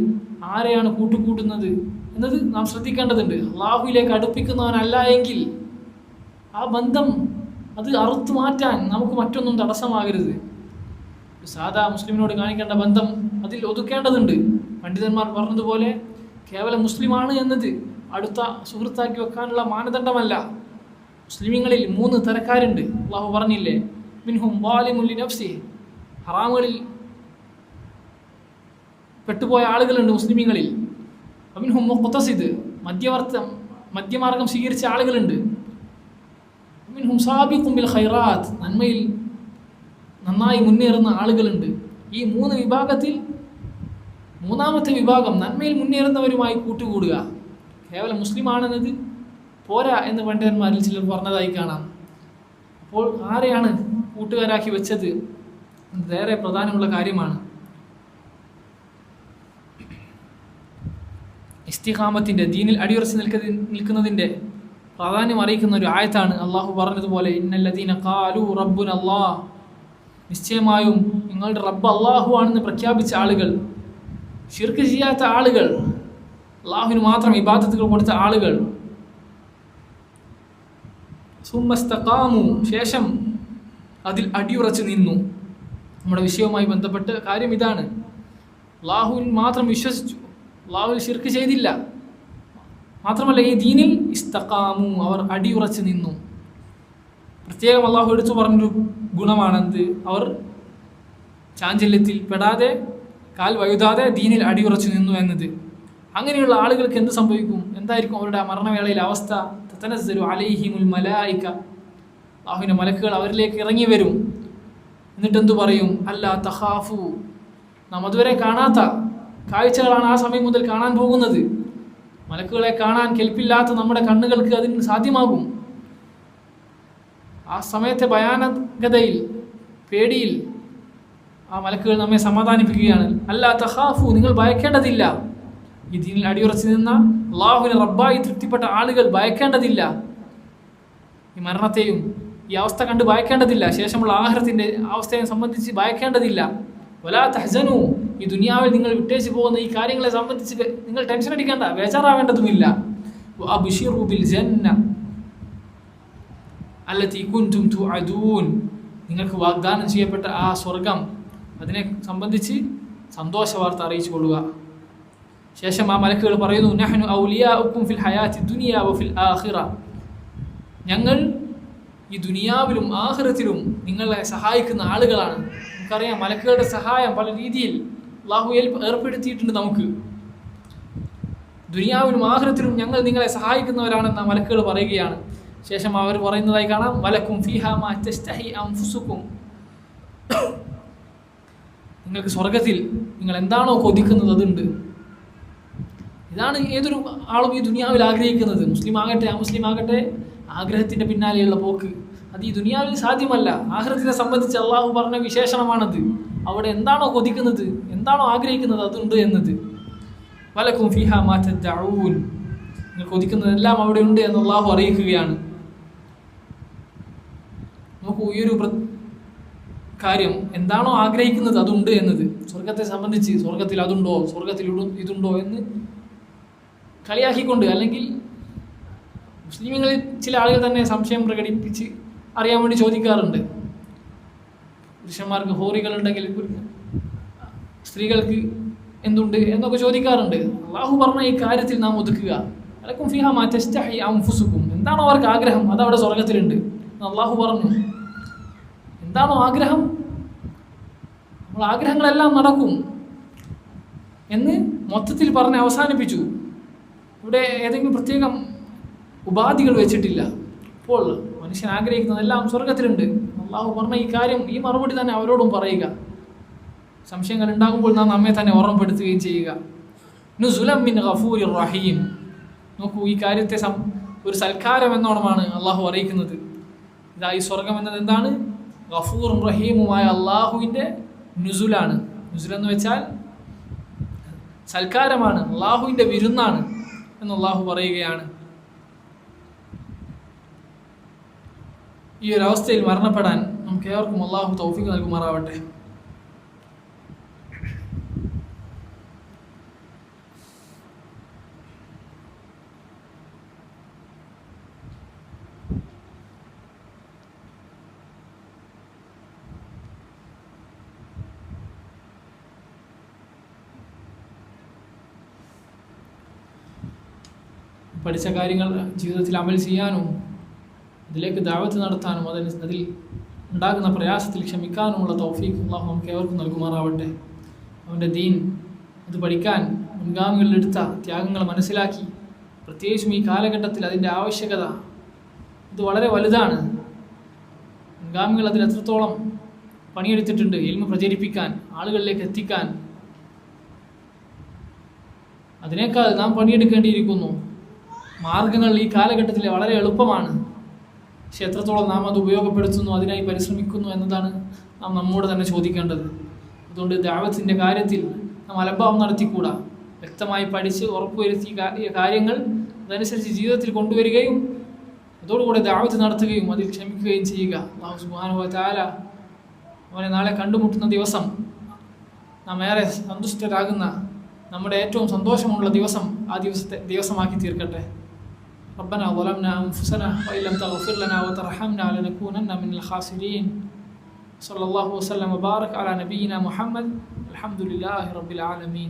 ആരെയാണ് കൂട്ടുകൂട്ടുന്നത് എന്നത് നാം ശ്രദ്ധിക്കേണ്ടതുണ്ട്. അള്ളാഹുവിലേക്ക് അടുപ്പിക്കുന്നവനല്ല എങ്കിൽ ആ ബന്ധം അത് അറുത്തു മാറ്റാൻ നമുക്ക് മറ്റൊന്നും തടസ്സമാകരുത്. സാധാ മുസ്ലിമിനോട് കാണിക്കേണ്ട ബന്ധം അതിൽ ഒതുക്കേണ്ടതുണ്ട്. പണ്ഡിതന്മാർ പറഞ്ഞതുപോലെ കേവലം മുസ്ലിമാണ് എന്നത് അടുത്ത സുഹൃത്താക്കി വെക്കാനുള്ള മാനദണ്ഡമല്ല. മുസ്ലിമീങ്ങളിൽ 3 തരക്കാരുണ്ട്. അള്ളാഹു പറഞ്ഞില്ലേ, മിൻഹും വാലിമുൻ ലിനഫ്സി, ഹറാമുകളിൽ പെട്ടുപോയ ആളുകളുണ്ട് മുസ്ലിമീങ്ങളിൽ. മിൻഹും മുഖ്തസിദ്, മധ്യമാർഗം സ്വീകരിച്ച ആളുകളുണ്ട്. മിൻഹും സാബിഖും ബിൽ ഖൈറാത്ത്, നന്മയിൽ നന്നായി മുന്നേറുന്ന ആളുകളുണ്ട്. ഈ 3 വിഭാഗത്തിൽ 3ാമത്തെ വിഭാഗം നന്മയിൽ മുന്നേറുന്നവരുമായി കൂട്ടുകൂടുക. കേവലം മുസ്ലിമാണെന്നത് പോരാ എന്ന് പണ്ഡിതന്മാരിൽ ചിലർ പറഞ്ഞതായി കാണാം. അപ്പോൾ ആരെയാണ് കൂട്ടുകാരാക്കി വെച്ചത് ഏറെ പ്രധാനമുള്ള കാര്യമാണ്. ഇസ്തിഖാമത്തിൻ്റെ, ദീനിൽ അടിയുറച്ച് നിൽക്കുന്നതിൻ്റെ പ്രാധാന്യം അറിയിക്കുന്ന ഒരു ആയത്താണ്. അള്ളാഹു പറഞ്ഞതുപോലെ, ഇന്നല്ലദീന ഖാലു റബ്ബുന അല്ലാഹ്, നിശ്ചയമായും നിങ്ങളുടെ റബ്ബ് അള്ളാഹു ആണെന്ന് പ്രഖ്യാപിച്ച ആളുകൾ, ശിർക്ക് ചെയ്യാത്ത ആളുകൾ, അള്ളാഹുവിന് മാത്രം ഇബാദത്തുകൾ കൊടുത്ത ആളുകൾ, സുമ്മസ്തഖാമു, ശേഷം അതിൽ അടിയുറച്ച് നിന്നു. നമ്മുടെ വിഷയവുമായി ബന്ധപ്പെട്ട കാര്യം ഇതാണ്. അള്ളാഹുവിൽ മാത്രം വിശ്വസിച്ചു, അള്ളാഹുവിൽ ശിർക്ക് ചെയ്തില്ല. മാത്രമല്ല ഈ ദീനിൽ ഇസ്തഖാമു, അവർ അടിയുറച്ച് നിന്നു. പ്രത്യേകം അള്ളാഹു എടുത്തു പറഞ്ഞൊരു ഗുണമാണെന്ത്? അവർ ചാഞ്ചല്യത്തിൽ പെടാതെ, കാൽ വഴുതാതെ ദീനിൽ അടിയുറച്ചു നിന്നു എന്നത്. അങ്ങനെയുള്ള ആളുകൾക്ക് എന്ത് സംഭവിക്കും? എന്തായിരിക്കും അവരുടെ മരണവേളയിലെ അവസ്ഥ? തതനസ്സലു അലൈഹിമുൽ മലായിക, അല്ലാഹുവിൻ്റെ മലക്കുകൾ അവരിലേക്ക് ഇറങ്ങി വരും. എന്നിട്ട് എന്തു പറയും? അല്ലാ തഖാഫു, നാം അതുവരെ കാണാത്ത കാഴ്ചകളാണ് ആ സമയം മുതൽ കാണാൻ പോകുന്നത്. മലക്കുകളെ കാണാൻ കെൽപ്പില്ലാത്ത നമ്മുടെ കണ്ണുകൾക്ക് അതിന് സാധ്യമാകും. ആ സമയത്തെ ഭയാനകതയിൽ, പേടിയിൽ ആ മലക്കുകൾ നമ്മെ സമാധാനിപ്പിക്കുകയാണ്. അല്ലാ തഖാഫു, നിങ്ങൾ ഭയക്കേണ്ടതില്ല. ഈ ദീനിൽ അടിയുറച്ച് നിന്ന അള്ളാഹുവിനെ റബ്ബായി തൃപ്തിപ്പെട്ട ആളുകൾ ഭയക്കേണ്ടതില്ല. ഈ മരണത്തെയും ഈ അവസ്ഥ കണ്ട് ഭയക്കേണ്ടതില്ല. ശേഷമുള്ള ആഖിറത്തിന്റെ അവസ്ഥയെ സംബന്ധിച്ച് ഭയക്കേണ്ടതില്ല. വലാ തഹ്സനു, ഈ ദുനിയാവിൽ നിങ്ങൾ വിട്ടേച്ച് പോകുന്ന ഈ കാര്യങ്ങളെ സംബന്ധിച്ച് നിങ്ങൾ ടെൻഷൻ അടിക്കേണ്ട, ബേജാറാവേണ്ടതുമില്ല. വഅബ്ശിറു ബിൽ ജന്ന അല്ലതി കുൻതും തുഅദൂൻ, നിങ്ങൾക്ക് വാഗ്ദാനം ചെയ്യപ്പെട്ട ആ സ്വർഗം, അതിനെ സംബന്ധിച്ച് സന്തോഷ വാർത്ത അറിയിച്ചു കൊള്ളുക. ശേഷം ആ മലക്കുകൾ പറയുന്നു, നഹ്നു ഔലിയാഉക്കും ഫിൽ ഹയാത്തി ദുനിയ വഫിൽ ആഖിറ, ഞങ്ങൾ ഈ ദുനിയാവിലും ആഖിറത്തിലും നിങ്ങളെ സഹായിക്കുന്ന ആളുകളാണ്. നമുക്കറിയാം മലക്കുകളുടെ സഹായം പല രീതിയിൽ അല്ലാഹു ഏർപ്പെടുത്തിയിട്ടുണ്ട്. നമുക്ക് ദുനിയാവിലും ആഖിറത്തിലും ഞങ്ങൾ നിങ്ങളെ സഹായിക്കുന്നവരാണെന്ന് മലക്കുകൾ പറയുകയാണ്. ശേഷം അവർ പറയുന്നതായി കാണാം, വലക്കും ഫീഹാ മാ തസ്തഹി അൻഫുസുക്കും, നിങ്ങൾക്ക് സ്വർഗത്തിൽ നിങ്ങൾ എന്താണോ കൊതിക്കുന്നത് അതുണ്ട്. ഇതാണ് ഏതൊരു ആളും ഈ ദുനിയാവിൽ ആഗ്രഹിക്കുന്നത്. മുസ്ലിം ആകട്ടെ അമുസ്ലിം ആകട്ടെ, ആഗ്രഹത്തിൻ്റെ പിന്നാലെയുള്ള പോക്ക് അത് ഈ ദുനിയാവിൽ സാധ്യമല്ല. ആഖിറത്തിനെ സംബന്ധിച്ച് അള്ളാഹു പറഞ്ഞ വിശേഷണമാണത്. അവിടെ എന്താണോ കൊതിക്കുന്നത്, എന്താണോ ആഗ്രഹിക്കുന്നത് അതുണ്ട് എന്നത്. വലക്കും ഫീഹാ മാ തദ്ദഊൻ, നിങ്ങൾ കൊതിക്കുന്നതെല്ലാം അവിടെ ഉണ്ട് എന്ന് അള്ളാഹു അറിയിക്കുകയാണ്. നമുക്ക് ഈ ഒരു കാര്യം എന്താണോ ആഗ്രഹിക്കുന്നത് അതുണ്ട് എന്നത്. സ്വർഗത്തെ സംബന്ധിച്ച് സ്വർഗത്തിൽ അതുണ്ടോ, സ്വർഗത്തിൽ ഇതുണ്ടോ എന്ന് കളിയാക്കിക്കൊണ്ട്, അല്ലെങ്കിൽ മുസ്ലിങ്ങളിൽ ചില ആളുകൾ തന്നെ സംശയം പ്രകടിപ്പിച്ച് അറിയാൻ വേണ്ടി ചോദിക്കാറുണ്ട്. പുരുഷന്മാർക്ക് ഹോറികളുണ്ടെങ്കിൽ സ്ത്രീകൾക്ക് എന്തുണ്ട് എന്നൊക്കെ ചോദിക്കാറുണ്ട്. അള്ളാഹു പറഞ്ഞ ഈ കാര്യത്തിൽ നാം ഒതുക്കുക. അലക്കും ഫിഹാ മാ തസ്തഹി അൻഫുസുക്കും, എന്താണോ അവർക്ക് ആഗ്രഹം അതവിടെ സ്വർഗത്തിലുണ്ട് എന്ന് അള്ളാഹു പറഞ്ഞു. എന്താണോ ആഗ്രഹം, നമ്മൾ ആഗ്രഹങ്ങളെല്ലാം നടക്കും എന്ന് മൊത്തത്തിൽ പറഞ്ഞ് അവസാനിപ്പിച്ചു. ഇവിടെ ഏതെങ്കിലും പ്രത്യേകം ഉപാധികൾ വെച്ചിട്ടില്ല. അപ്പോൾ മനുഷ്യൻ ആഗ്രഹിക്കുന്നതെല്ലാം സ്വർഗത്തിലുണ്ട്. അള്ളാഹു പറഞ്ഞ ഈ കാര്യം, ഈ മറുപടി തന്നെ അവരോടും പറയുക. സംശയങ്ങൾ ഉണ്ടാകുമ്പോൾ നാം നമ്മെ തന്നെ ഓർമ്മപ്പെടുത്തുകയും ചെയ്യുക. നുസുലം മിൻ ഗഫൂരിർ റഹീം, നോക്കൂ ഈ കാര്യത്തെ ഒരു സൽക്കാരം എന്നോണമാണ് അള്ളാഹു അറിയിക്കുന്നത്. ഇതാ ഈ സ്വർഗം എന്നത് എന്താണ്? ഗഫൂറും റഹീമുമായ അള്ളാഹുവിൻ്റെ നുസുലാണ്. നുസുൽ എന്ന് വെച്ചാൽ സൽക്കാരമാണ്, അള്ളാഹുവിൻ്റെ വിരുന്നാണ് എന്ന് അള്ളാഹു പറയുകയാണ്. ഈ ഒരു അവസ്ഥയിൽ മരണപ്പെടാൻ നമുക്ക് ഏവർക്കും അള്ളാഹു തൗഫീഖ് നൽകുമാറാവട്ടെ. പഠിച്ച കാര്യങ്ങൾ ജീവിതത്തിൽ അമൽ ചെയ്യാനും അതിലേക്ക് ദഅവത്ത് നടത്താനും അതിൽ ഉണ്ടാകുന്ന പ്രയാസത്തിൽ ക്ഷമിക്കാനുമുള്ള തൗഫീഖ് അല്ലാഹു നമുക്ക് ഏവർക്കും നൽകുമാറാവട്ടെ. അവൻ്റെ ദീൻ അത് പഠിക്കാൻ മുൻഗാമികളിലെടുത്ത ത്യാഗങ്ങൾ മനസ്സിലാക്കി പ്രത്യേകിച്ചും ഈ കാലഘട്ടത്തിൽ അതിൻ്റെ ആവശ്യകത ഇത് വളരെ വലുതാണ്. മുൻഗാമികൾ അതിൽ എത്രത്തോളം പണിയെടുത്തിട്ടുണ്ട് ഇൽമ പ്രചരിപ്പിക്കാൻ, ആളുകളിലേക്ക് എത്തിക്കാൻ. അതിനേക്കാൾ നാം പണിയെടുക്കേണ്ടിയിരിക്കുന്നു. മാർഗങ്ങൾ ഈ കാലഘട്ടത്തിൽ വളരെ എളുപ്പമാണ്, പക്ഷെ എത്രത്തോളം നാം അത് ഉപയോഗപ്പെടുത്തുന്നു, അതിനായി പരിശ്രമിക്കുന്നു എന്നതാണ് നാം നമ്മോട് തന്നെ ചോദിക്കേണ്ടത്. അതുകൊണ്ട് ദഅവത്തിൻ്റെ കാര്യത്തിൽ നാം അലംഭാവം നടത്തിക്കൂടാ. വ്യക്തമായി പഠിച്ച് ഉറപ്പുവരുത്തിയ കാര്യങ്ങൾ അതനുസരിച്ച് ജീവിതത്തിൽ കൊണ്ടുവരികയും അതോടുകൂടെ ദഅവത്ത് നടത്തുകയും അതിൽ ക്ഷമിക്കുകയും ചെയ്യുക. അല്ലാഹു സുബ്ഹാനഹു വ തആല അവനെ നാളെ കണ്ടുമുട്ടുന്ന ദിവസം നാം ഏറെ സന്തുഷ്ടരാകുന്ന, നമ്മുടെ ഏറ്റവും സന്തോഷമുള്ള ദിവസം ആ ദിവസമാക്കി തീർക്കട്ടെ. ربنا ظلمنا أنفسنا وإن لم تغفر لنا وترحمنا لنكونن من الخاسرين. صلى الله وسلم وبارك على نبينا محمد. الحمد لله رب العالمين.